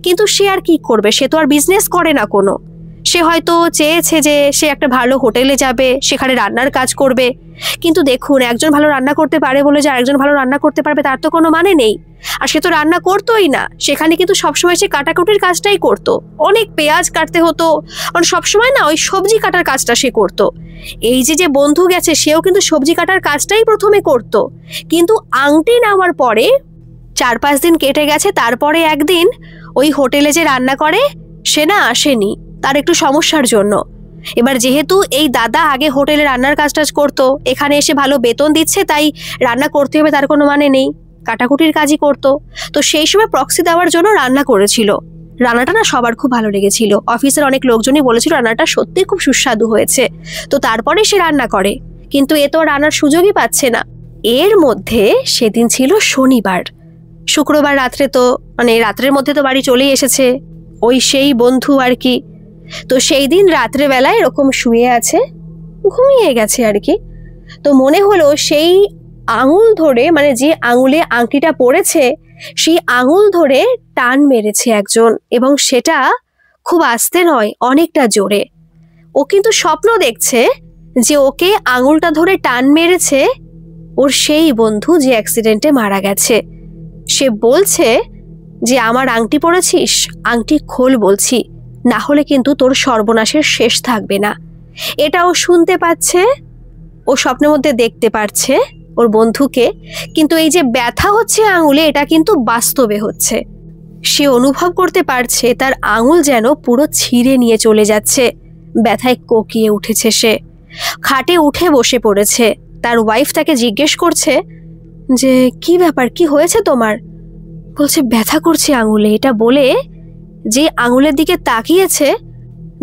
কিন্তু সে আর কি করবে, সে তো আর বিজনেস করে না কোনো। সে হয়তো চেয়েছে যে সে একটা ভালো হোটেলে যাবে, সেখানে রান্নার কাজ করবে। কিন্তু দেখুন, একজন ভালো রান্না করতে পারে বলে যে আরেকজন ভালো রান্না করতে পারবে তার তো কোনো মানে নেই। আর সে তো রান্না করতোই না, সেখানে কিন্তু সবসময় সে কাটাকুটির কাজটাই করতো। অনেক পেঁয়াজ কাটতে হতো, কারণ সবসময় না ওই সবজি কাটার কাজটা সে করতো। এই যে বন্ধু গেছে, সেও কিন্তু সবজি কাটার কাজটাই প্রথমে করতো। কিন্তু আংটি নেওয়ার পরে 4-5 দিন কেটে গেছে, তারপরে একদিন ওই হোটেলে যে রান্না করে সে না আসেনি, তার একটু সমস্যার জন্য। এবার যেহেতু এই দাদা আগে হোটেলে রান্নার কাজ টাজ করতো, এখানে এসে ভালো বেতন দিচ্ছে, তাই রান্না করতে হবে তার কোনো মানে নেই, কাটাকুটির কাজই করতো। তো সেই সময় প্রক্সি দেওয়ার জন্য রান্না করেছিল। রান্নাটা না সবার খুব ভালো লেগেছিল, অফিসের অনেক লোকজনই বলেছিল রান্নাটা সত্যি খুব সুস্বাদু হয়েছে। তো তারপরে সে রান্না করে, কিন্তু এ তো রান্নার সুযোগই পাচ্ছে না। এর মধ্যে সেদিন ছিল শনিবার, শুক্রবার রাত্রে তো রাত্রের মধ্যে তো বাড়ি চলেই এসেছে ওই সেই বন্ধু আর কি। তো সেই দিন রাত্রেবেলায় এরকম শুয়ে আছে, ঘুমিয়ে গেছে আর কি। তো মনে হলো সেই আঙুল ধরে, যে আঙুলে আংটিটা পড়েছে সেই আঙুল ধরে টান মেরেছে একজন, এবং সেটা খুব আস্তে নয়, অনেকটা জোরে। ও কিন্তু স্বপ্ন দেখছে যে ওকে আঙুলটা ধরে টান মেরেছে ওর সেই বন্ধু যে অ্যাক্সিডেন্টে মারা গেছে। সে বলছে যে আমার আংটি পরেছিস, আংটি খোল বলছি, না হলে কিন্তু তোর সর্বনাশের শেষ থাকবে না। এটা ও শুনতে পাচ্ছে, ও স্বপ্নের মধ্যে দেখতে পারছে ওর বন্ধুকে, কিন্তু এই যে ব্যথা হচ্ছে আঙুলে এটা কিন্তু বাস্তবে হচ্ছে। সে অনুভব করতে পারছে তার আঙুল যেন পুরো ছিঁড়ে নিয়ে চলে যাচ্ছে। ব্যথায় কোকিয়ে উঠেছে, সে খাটে উঠে বসে পড়েছে। তার ওয়াইফ তাকে জিজ্ঞেস করছে যে কি ব্যাপার, কি হয়েছে তোমার? বলছে ব্যথা করছে আঙুলে। এটা বলে যে আঙুলের দিকে তাকিয়েছে,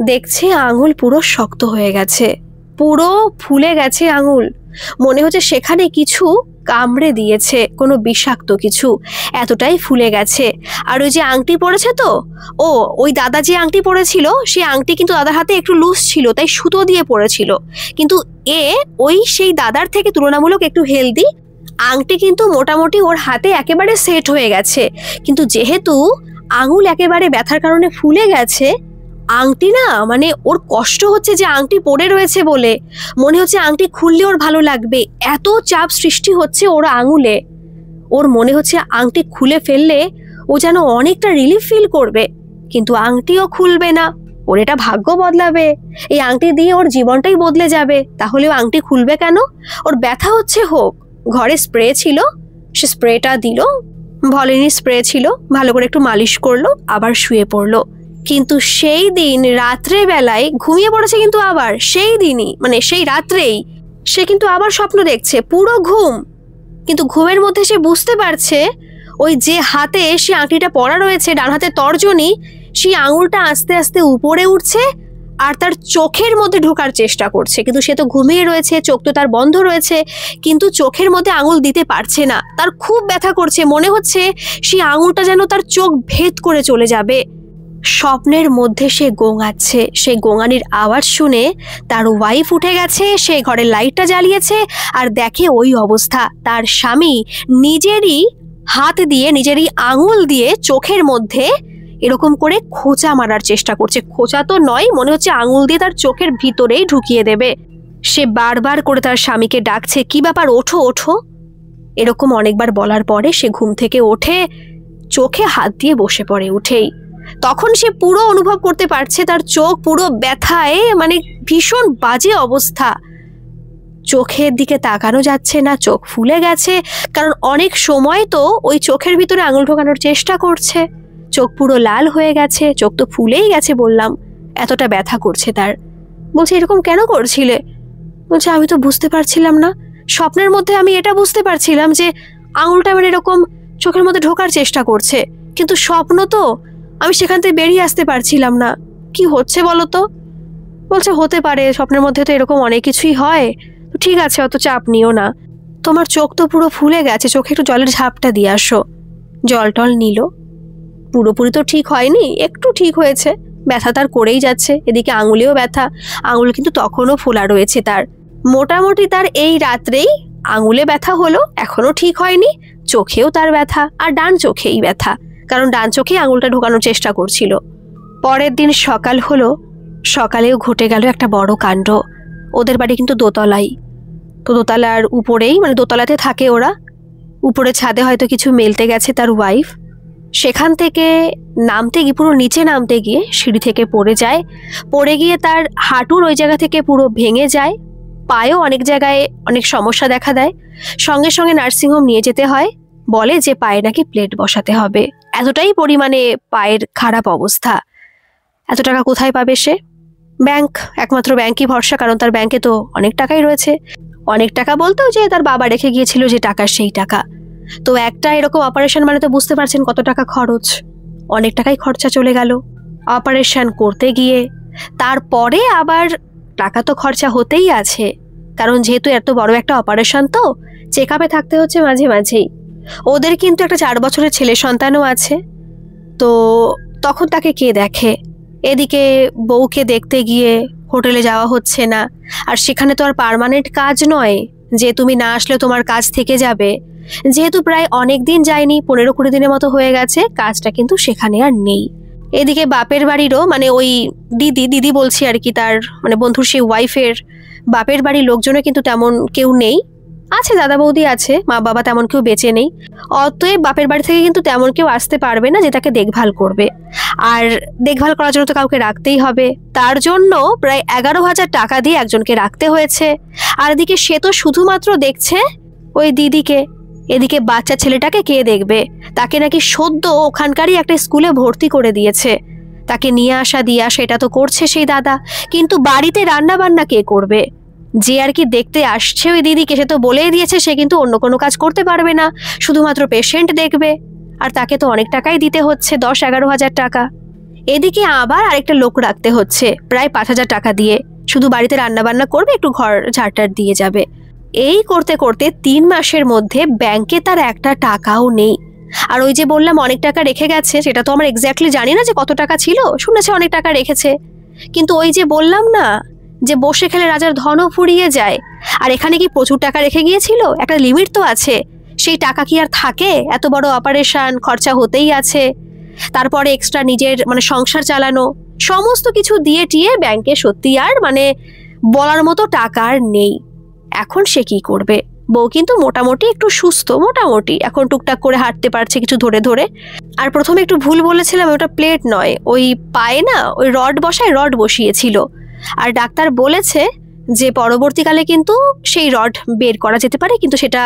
দেখছে আঙুল পুরো শক্ত হয়ে গেছে, পুরো ফুলে গেছে আঙুল। মনে হচ্ছে সেখানে কিছু কামড়ে দিয়েছে, কোনো বিষাক্ত কিছু, এতটাই ফুলে গেছে। আর ওই যে আংটি পড়েছে, তো ওই দাদা যে আংটি পড়েছিল সেই আংটি কিন্তু দাদার হাতে একটু লুজ ছিল, তাই সুতো দিয়ে পড়েছিল। কিন্তু ওই সেই দাদার থেকে তুলনামূলক একটু হেলদি, আংটি কিন্তু মোটামুটি ওর হাতে একেবারে সেট হয়ে গেছে। কিন্তু যেহেতু আঙুল একেবারে ব্যথার কারণে ফুলে গেছে, আংটি না ওর কষ্ট হচ্ছে যে আংটি পড়ে রয়েছে বলে, মনে হচ্ছে আংটি খুললে ওর ভালো লাগবে, এত চাপ সৃষ্টি হচ্ছে ওর আঙুলে। ওর মনে হচ্ছে আংটি খুলে ফেললে ও যেন অনেকটা রিলিফ ফিল করবে, কিন্তু আংটিও খুলবে না। ওর এটা ভাগ্য বদলাবে, এই আংটি দিয়ে ওর জীবনটাই বদলে যাবে। তাহলে ও আংটি খুলবে কেন? ওর ব্যথা হচ্ছে হোক। ঘরে স্প্রে ছিল, সে স্প্রেটা দিল, ভলিনি স্প্রে ছিল, ভালো করে একটু মালিশ করলো, আবার শুয়ে পড়লো। কিন্তু সেই দিন রাত্রে বেলায় ঘুমিয়ে পড়েছে, কিন্তু আবার সেই দিনই সেই রাত্রেই সে কিন্তু আবার স্বপ্ন দেখছে, পুরো ঘুম। কিন্তু ঘুমের মধ্যে সে বুঝতে পারছে ওই যে হাতে সে আংটিটা পরা রয়েছে, ডান হাতে তর্জনী, সেই আঙুলটা আস্তে আস্তে উপরে উঠছে আর তার চোখের মধ্যে ঢোকার চেষ্টা করছে। কিন্তু সে তো ঘুমিয়ে রয়েছে, চোখ তো তার বন্ধ রয়েছে, কিন্তু চোখের মধ্যে আঙুল দিতে পারছে না। তার খুব ব্যথা করছে, মনে হচ্ছে সেই আঙুলটা যেন তার চোখ ভেদ করে চলে যাবে। স্বপ্নের মধ্যে সে গোঙাচ্ছে, সেই গোঙানির আওয়াজ শুনে তার ওয়াইফ উঠে গেছে, সে ঘরের লাইটটা জ্বালিয়েছে আর দেখে ওই অবস্থা। তার স্বামী নিজেরই হাত দিয়ে, নিজেরই আঙুল দিয়ে চোখের মধ্যে এরকম করে খোঁচা মারার চেষ্টা করছে। খোঁচা তো নয়, মনে হচ্ছে আঙুল দিয়ে তার চোখের ভিতরেই ঢুকিয়ে দেবে। সে বারবার করে তার স্বামীকে ডাকছে, কি ব্যাপার, ওঠো ওঠো। এরকম অনেকবার বলার পরে সে ঘুম থেকে ওঠে, চোখে হাত দিয়ে বসে পড়ে। উঠেই তখন সে পুরো অনুভব করতে পারছে তার চোখ পুরো ব্যথায়, ভীষণ বাজে অবস্থা। চোখের দিকে তাকানো যাচ্ছে না, চোখ ফুলে গেছে, কারণ অনেক সময় তো ওই চোখের ভিতরে আঙুল ঢোকানোর চেষ্টা করছে। চোখ পুরো লাল হয়ে গেছে, চোখ তো ফুলেই গেছে বললাম, এতটা ব্যথা করছে তার। বলছে এরকম কেন করছিলে? বলছে আমি তো বুঝতে পারছিলাম না, স্বপ্নের মধ্যে আমি এটা বুঝতে পারছিলাম যে আঙুলটা এরকম চোখের মধ্যে ঢোকার চেষ্টা করছে, কিন্তু স্বপ্ন তো, আমি সেখান থেকে বেরিয়ে আসতে পারছিলাম না। কি হচ্ছে বলো তো? বলছে হতে পারে, স্বপ্নের মধ্যে তো এরকম অনেক কিছুই হয়, তো ঠিক আছে, অত চাপ নিও না। তোমার চোখ তো পুরো ফুলে গেছে, চোখে একটু জলের ঝাপটা দিয়ে আসো। জল টল নিল, পুরোপুরি তো ঠিক হয়নি, একটু ঠিক হয়েছে, ব্যথা তার করেই যাচ্ছে। এদিকে আঙুলেও ব্যথা, আঙুল কিন্তু তখনও ফোলা রয়েছে তার। মোটামুটি তার এই রাত্রেই আঙুলে ব্যথা হলো, এখনো ঠিক হয়নি, চোখেও তার ব্যথা, আর ডান চোখেই ব্যথা, কারণ ডান চোখেই আঙুলটা ঢোকানোর চেষ্টা করছিল। পরের দিন সকাল হলো, সকালেও ঘটে গেল একটা বড় কাণ্ড। ওদের বাড়ি কিন্তু দোতলাই, তো দোতলার উপরেই দোতলাতে থাকে ওরা, উপরে ছাদে হয়তো কিছু মেলতে গেছে তার ওয়াইফ, সেখান থেকে নামতে গিয়ে, পুরো নিচে নামতে গিয়ে সিঁড়ি থেকে পড়ে যায়। পড়ে গিয়ে তার হাঁটুর ওই জায়গা থেকে পুরো ভেঙে যায়, পায়েও অনেক জায়গায় অনেক সমস্যা দেখা দেয়। সঙ্গে সঙ্গে নার্সিংহোম নিয়ে যেতে হয়, বলে যে পায়ে নাকি প্লেট বসাতে হবে। এতটাই পরিমাণে পায়ের খারাপ অবস্থা। এত টাকা কোথায় পাবে সে? ব্যাংক, একমাত্র ব্যাংকই ভরসা, কারণ তার ব্যাংকে তো অনেক টাকাই রয়েছে। অনেক টাকা বলতেও যে তার বাবা রেখে গিয়েছিল যে টাকা, সেই টাকা। তো একটা এরকম অপারেশন মানে তো বুঝতে পারছেন কত টাকা খরচ। অনেক টাকাই খরচা চলে গেল অপারেশন করতে গিয়ে। তারপরে আবার টাকা তো খরচা হতেই আছে, কারণ যেহেতু এত বড় একটা অপারেশন, তো চেক আপে থাকতে হচ্ছে মাঝে মাঝেই। ওদের কিন্তু একটা 4 বছরের ছেলে সন্তানও আছে। তো তখন তাকে কে দেখে? এদিকে বউকে দেখতে গিয়ে হোটেলে যাওয়া হচ্ছে না, আর সেখানে তো আর পার্মানেন্ট কাজ নয় যে তুমি না আসলে তোমার কাজ থেকে যাবে। যেহেতু প্রায় অনেক দিন যায়নি, 15-20 দিনের মতো হয়ে গেছে, কাজটা কিন্তু সেখানে আর নেই। এদিকে বাপের বাড়িরও মানে ওই দিদি বলছি আর কি, তার মানে বন্ধুর সেই ওয়াইফের বাপের বাড়ির লোকজনও কিন্তু তেমন কেউ নেই। আছে দাদা বৌদি আছে, মা বাবা তেমন কেউ বেঁচে নেই। অতএব বাপের বাড়ি থেকে কিন্তু তেমন কেউ আসতে পারবে না যে তাকে দেখভাল করবে, আর দেখভাল করার জন্য তো কাউকে রাখতেই হবে। তার জন্য প্রায় 11,000 টাকা দিয়ে একজনকে রাখতে হয়েছে। আর এদিকে সে তো শুধুমাত্র দেখছে ওই দিদিকে, এদিকে বাচ্চা ছেলেটাকে কে দেখবে? তাকে নাকি সদ্য ওখানকারই একটা স্কুলে ভর্তি করে দিয়েছে। তাকে নিয়ে আসা দিয়ে আসা এটা তো করছে সেই দাদা, কিন্তু বাড়িতে রান্না বান্না কে করবে? যে আর কি দেখতে আসছে ওই দিদিকে, সে তো বলেই দিয়েছে সে কিন্তু অন্য কোনো কাজ করতে পারবে না, শুধুমাত্র পেশেন্ট দেখবে। আর তাকে তো অনেক টাকাই দিতে হচ্ছে, 10-11,000 টাকা। এদিকে আবার আরেকটা লোক রাখতে হচ্ছে প্রায় 5,000 টাকা দিয়ে, শুধু বাড়িতে রান্নাবান্না করবে, একটু ঘর ঝাড়টার দিয়ে যাবে। এই করতে করতে 3 মাসের মধ্যে ব্যাংকে তার একটা টাকাও নেই। আর ওই যে বললাম অনেক টাকা রেখে গেছে, সেটা তো আমরা এক্স্যাক্টলি জানি না যে কত টাকা ছিল, শুনেছে অনেক টাকা রেখেছে। কিন্তু ওই যে বললাম না যে বসে খেলে রাজার ধনও ফুরিয়ে যায়, আর এখানে কি প্রচুর টাকা রেখে গিয়েছিল? একটা লিমিট তো আছে, সেই টাকা কি আর থাকে? এত বড় অপারেশন, খরচা হতেই আছে, তারপরে এক্সট্রা নিজের মানে সংসার চালানো, সমস্ত কিছু দিয়ে টিয়ে ব্যাংকে সত্যি আর মানে বলার মতো টাকা আর নেই। এখন সে কি করবে? বউ কিন্তু মোটামুটি একটু সুস্থ, মোটামুটি এখন টুকটাক করে হাঁটতে পারছে কিছু ধরে ধরে। আর প্রথমে একটু ভুল বলেছিলাম, ওটা প্লেট নয়, ওই পায়ে না ওই রড বসিয়েছিল। আর ডাক্তার বলেছে যে পরবর্তীকালে কিন্তু সেই রড বের করা যেতে পারে, কিন্তু সেটা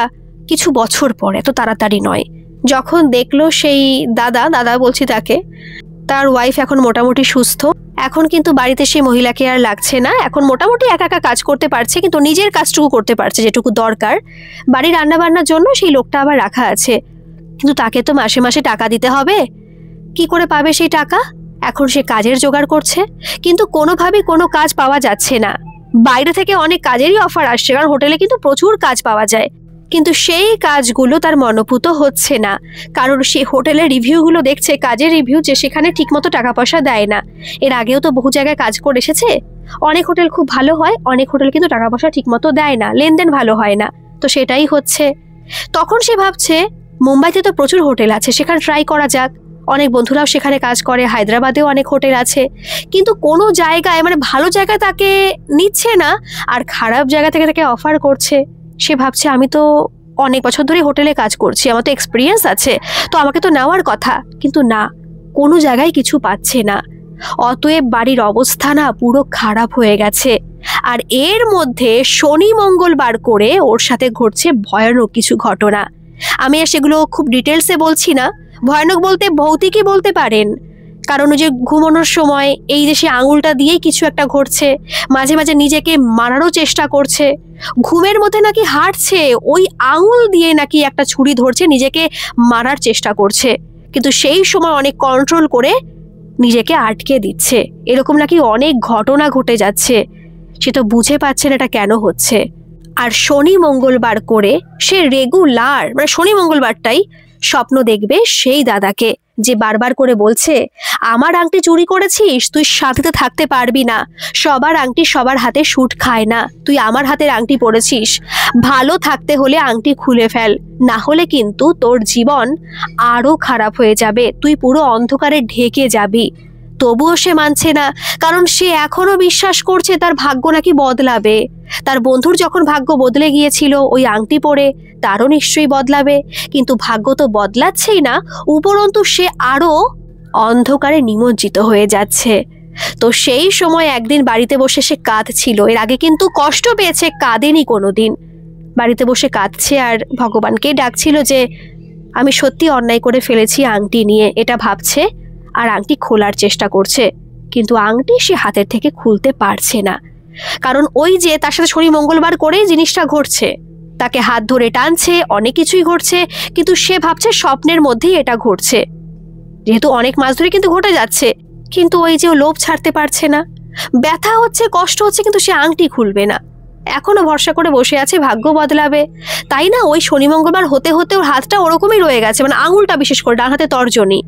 কিছু বছর পরে, এত তাড়াতাড়ি নয়। যখন দেখলো সেই দাদা বলছি তাকে, তার ওয়াইফ এখন মোটামুটি সুস্থ, এখন কিন্তু বাড়িতে সেই মহিলাকে আর লাগছে না, এখন মোটামুটি একা একা কাজ করতে পারছে, কিন্তু নিজের কাজটুকু করতে পারছে যেটুকু দরকার। বাড়ির রান্নাবান্নার জন্য সেই লোকটা আবার রাখা আছে, কিন্তু তাকে তো মাসে মাসে টাকা দিতে হবে। কি করে পাবে সেই টাকা? এখন সে কাজের জোগাড় করছে, কিন্তু কোনোভাবে কোনো কাজ পাওয়া যাচ্ছে না। বাইরে থেকে অনেক কাজেরই অফার আসছে, কারণ হোটেলে কিন্তু প্রচুর কাজ পাওয়া যায়, কিন্তু সেই কাজগুলো তার মনোভূত হচ্ছে না, কারণ সে হোটেলের রিভিউগুলো দেখছে, কাজের রিভিউ, যে সেখানে ঠিকমতো টাকা পয়সা দেয় না। এর আগেও তো বহু জায়গায় কাজ করে এসেছে, অনেক হোটেল খুব ভালো হয়, অনেক হোটেল কিন্তু টাকা পয়সা ঠিকমতো দেয় না, লেনদেন ভালো হয় না। তো সেটাই হচ্ছে। তখন সে ভাবছে মুম্বাইতে তো প্রচুর হোটেল আছে, সেখানে ট্রাই করা যাক। অনেক বন্ধুরাও সেখানে কাজ করে, হায়দ্রাবাদেও অনেক হোটেল আছে, কিন্তু কোনো জায়গায় মানে ভালো জায়গায় তাকে নিচ্ছে না, আর খারাপ জায়গা থেকে তাকে অফার করছে। সে ভাবছে আমি তো অনেক বছর ধরে হোটেলে কাজ করছি, আমার তো এক্সপিরিয়েন্স আছে, তো আমাকে তো নেওয়ার কথা, কিন্তু না, কোনো জায়গায় কিছু পাচ্ছে না। অতএব বাড়ির অবস্থা না পুরো খারাপ হয়ে গেছে। আর এর মধ্যে শনি মঙ্গলবার করে ওর সাথে ঘটছে ভয়ানক কিছু ঘটনা। আমি আর সেগুলো খুব ডিটেলসে বলছি না, ভয়ানক বলতে ভৌতিকই বলতে পারেন, কারণ ওই যে ঘুমানোর সময় এই যে সে আঙুলটা দিয়েই কিছু একটা ঘটছে, মাঝে মাঝে নিজেকে মারারও চেষ্টা করছে, ঘুমের মধ্যে নাকি হাঁটছে, ওই আঙুল দিয়ে নাকি একটা ছুরি ধরছে, নিজেকে মারার চেষ্টা করছে, কিন্তু সেই সময় অনেক কন্ট্রোল করে নিজেকে আটকে দিচ্ছে। এরকম নাকি অনেক ঘটনা ঘটে যাচ্ছে, সে তো বুঝে পাচ্ছে না এটা কেন হচ্ছে। আর শনি মঙ্গলবার করে সে রেগুলার মানে শনি মঙ্গলবারটাই স্বপ্ন দেখবে সেই দাদাকে, যে বারবার করে বলছে আমার আংটি চুরি করেছিস, তুই শান্তিতে থাকতে পারবি না, সবার আংটি সবার হাতে স্যুট খায় না, তুই আমার হাতের আংটি পরেছিস, ভালো থাকতে হলে আংটি খুলে ফেল, না হলে কিন্তু তোর জীবন আরো খারাপ হয়ে যাবে, তুই পুরো অন্ধকারে ঢেকে যাবি। তবুও সে মানছে না, কারণ সে এখনো বিশ্বাস করছে তার ভাগ্য নাকি বদলাবে। তার বন্ধুর যখন ভাগ্য বদলে গিয়েছিল ওই আংটি পরে, তারও নিশ্চয়ই বদলাবে, কিন্তু ভাগ্য তো বদলাচ্ছেই না, উপরন্তু সে আরো অন্ধকারে নিমজ্জিত হয়ে যাচ্ছে। তো সেই সময় একদিন বাড়িতে বসে সে কাঁদছিল, এর আগে কিন্তু কষ্ট পেয়েছে, কাঁদেনি কোনোদিন। বাড়িতে বসে কাঁদছে আর ভগবানকে ডাকছিল যে আমি সত্যি অন্যায় করে ফেলেছি আংটি নিয়ে, এটা ভাবছে আর আংটি খোলার চেষ্টা করছে, কিন্তু আংটি সে হাতের থেকে খুলতে পারছে না। কারণ ওই যে তার সাথে শনি মঙ্গলবার করেই জিনিসটা ঘটছে, তাকে হাত ধরে টানছে, অনেক কিছুই ঘটছে, কিন্তু সে ভাবছে স্বপ্নের মধ্যেই এটা ঘটছে, যেহেতু অনেক মাস ধরে কিন্তু ঘটে যাচ্ছে। কিন্তু ওই যে লোভ ছাড়তে পারছে না, ব্যথা হচ্ছে, কষ্ট হচ্ছে, কিন্তু সে আংটি খুলবে না। এখনো ভরসা করে বসে আছে ভাগ্য বদলাবে, তাই না? ওই শনি মঙ্গলবার হতে হতে ওর হাতটা ওরকমই রয়ে গেছে, মানে আঙুলটা বিশেষ করে ডান হাতে তর্জনী,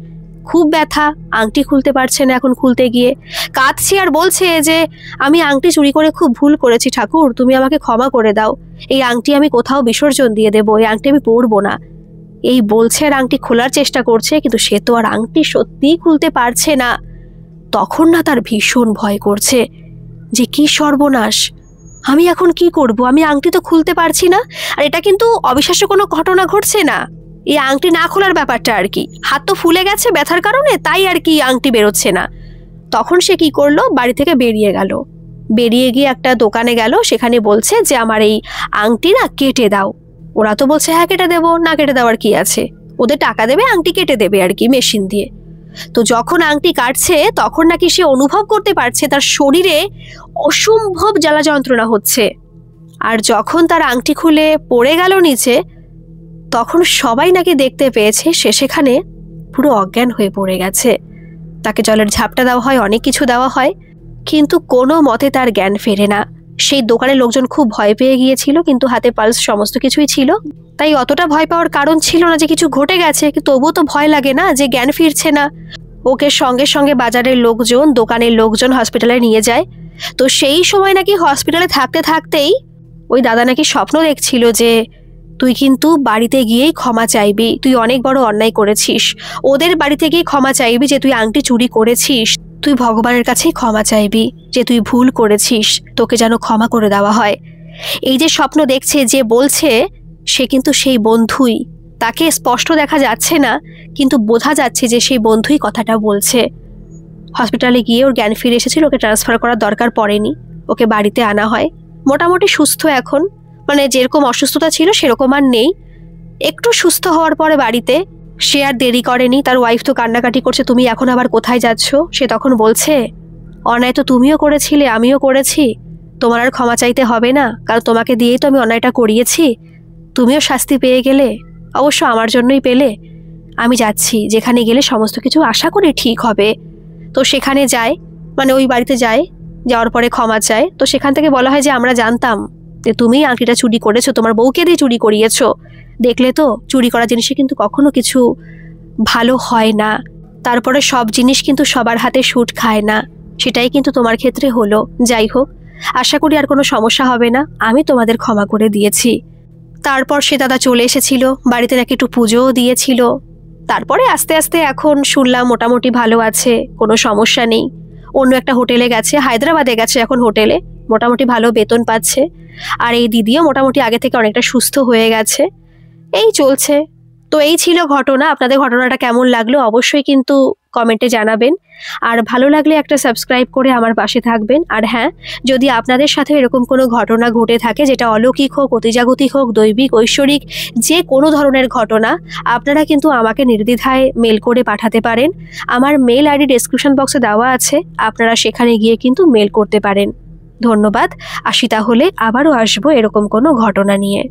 খুব ব্যথা, আংটি খুলতে পারছে না। এখন খুলতে গিয়ে কাঁদছে আর বলছে যে আমি আংটি চুরি করে খুব ভুল করেছি ঠাকুর, তুমি আমাকে ক্ষমা করে দাও, এই আংটি আমি কোথাও বিসর্জন দিয়ে দেবো, এই আংটি আমি পরবো না। এই বলছে আর আংটি খোলার চেষ্টা করছে, কিন্তু সে তো আর আংটি সত্যিই খুলতে পারছে না। তখন না তার ভীষণ ভয় করছে যে কি সর্বনাশ, আমি এখন কি করব, আমি আংটি তো খুলতে পারছি না। আর এটা কিন্তু অবিশ্বাস্য কোনো ঘটনা ঘটছে না, এই আংটি না খোলার ব্যাপারটা আর কি, হাত তো ফুলে গেছে ব্যথার কারণে, তাই আর কি আংটি বেরোচ্ছে না। তখন সে কি করলো, বাড়ি থেকে বেরিয়ে গেল, বেরিয়ে গিয়ে একটা দোকানে গেল, সেখানে বলছে যে আমার এই আংটি না কেটে দাও। ওরা তো বলছে হ্যাঁ কেটে দেবো, না কেটে দেওয়ার কি আছে, ওদের টাকা দেবে আংটি কেটে দেবে আর কি মেশিন দিয়ে। তো যখন আংটি কাটছে তখন নাকি সে অনুভব করতে পারছে তার শরীরে অসম্ভব জ্বালা যন্ত্রণা হচ্ছে। আর যখন তার আংটি খুলে পড়ে গেল নিচে, তখন সবাই নাকি দেখতে পেয়েছে সে সেখানে পুরো অজ্ঞান হয়ে পড়ে গেছে। তাকে জলের ঝাপটা দেওয়া হয়, অনেক কিছু দেওয়া হয়, কিন্তু কোনো মতে তার জ্ঞান ফেরে না। সেই দোকানের লোকজন খুব ভয় পেয়ে গিয়েছিল, কিন্তু হাতে পালস সমস্ত কিছুই ছিল, তাই অতটা ভয় পাওয়ার কারণ ছিল না যে কিছু ঘটে গেছে, কিন্তু তবুও তো ভয় লাগে না যে জ্ঞান ফিরছে না। ওকে সঙ্গে সঙ্গে বাজারের লোকজন, দোকানের লোকজন হসপিটালে নিয়ে যায়। তো সেই সময় নাকি হসপিটালে থাকতে থাকতেই ওই দাদা নাকি স্বপ্ন দেখছিল যে তুই কিন্তু বাড়িতে গিয়েই ক্ষমা চাইবি, তুই অনেক বড় অন্যায় করেছিস, ওদের বাড়িতে গিয়ে ক্ষমা চাইবি যে তুই আংটি চুরি করেছিস, তুই ভগবানের কাছেই ক্ষমা চাইবি যে তুই ভুল করেছিস, তোকে যেন ক্ষমা করে দেওয়া হয়। এই যে স্বপ্ন দেখছে, যে বলছে, সে কিন্তু সেই বন্ধুই, তাকে স্পষ্ট দেখা যাচ্ছে না, কিন্তু বোঝা যাচ্ছে যে সেই বন্ধুই কথাটা বলছে। হসপিটালে গিয়ে ওর জ্ঞান ফিরে এসেছিল, ওকে ট্রান্সফার করার দরকার পড়েনি, ওকে বাড়িতে আনা হয়। মোটামুটি সুস্থ এখন, মানে যেরকম অসুস্থতা ছিল সেরকম আর নেই। একটু সুস্থ হওয়ার পরে বাড়িতে সে আর দেরি করেনি, তার ওয়াইফ তো কান্নাকাটি করছে তুমি এখন আবার কোথায় যাচ্ছ। সে তখন বলছে অন্যায় তো তুমিও করেছিলে, আমিও করেছি, তোমার আর ক্ষমা চাইতে হবে না, কারণ তোমাকে দিয়েই তো আমি অন্যায়টা করিয়েছি, তুমিও শাস্তি পেয়ে গেলে, অবশ্য আমার জন্যই পেলে। আমি যাচ্ছি, যেখানে গেলে সমস্ত কিছু আশা করি ঠিক হবে। তো সেখানে যায়, মানে ওই বাড়িতে যায়, যাওয়ার পরে ক্ষমা চায়। তো সেখান থেকে বলা হয় যে আমরা জানতাম যে তুমি আংটিটা চুরি করেছো, তোমার বউকে দিয়ে চুরি করিয়েছো, দেখলে তো চুরি করা জিনিসে কিন্তু কখনো কিছু ভালো হয় না, তারপরে সব জিনিস কিন্তু সবার হাতে শুট খায় না, সেটাই কিন্তু তোমার ক্ষেত্রে হলো। যাই হোক, আশা করি আর কোনো সমস্যা হবে না, আমি তোমাদের ক্ষমা করে দিয়েছি। তারপর সে দাদা চলে এসেছিল, বাড়িতে নাকি একটু পুজোও দিয়েছিল। তারপরে আস্তে আস্তে এখন শুনলাম মোটামুটি ভালো আছে, কোনো সমস্যা নেই। অন্য একটা হোটেলে গেছে, হায়দ্রাবাদে গেছে এখন হোটেলে, মোটামুটি ভালো বেতন পাচ্ছে। আর এই দিদিও মোটামুটি আগে থেকে অনেকটা সুস্থ হয়ে গেছে, এই চলছে। তো এই ছিল ঘটনা। আপনাদের ঘটনাটা কেমন লাগলো অবশ্যই কিন্তু কমেন্টে জানাবেন, আর ভালো লাগলে একটা সাবস্ক্রাইব করে আমার পাশে থাকবেন। আর হ্যাঁ, যদি আপনাদের সাথে এরকম কোনো ঘটনা ঘটে থাকে, যেটা অলৌকিক হোক, অতিজাগতিক হোক, দৈবিক, ঐশ্বরিক, যে কোনো ধরনের ঘটনা, আপনারা কিন্তু আমাকে নির্দ্বিধায় মেল করে পাঠাতে পারেন। আমার মেল আইডি ডেসক্রিপশন বক্সে দেওয়া আছে, আপনারা সেখানে গিয়ে কিন্তু মেল করতে পারেন। ধন্যবাদ। আসি তাহলে, আবারও আসবো এরকম কোনো ঘটনা নিয়ে।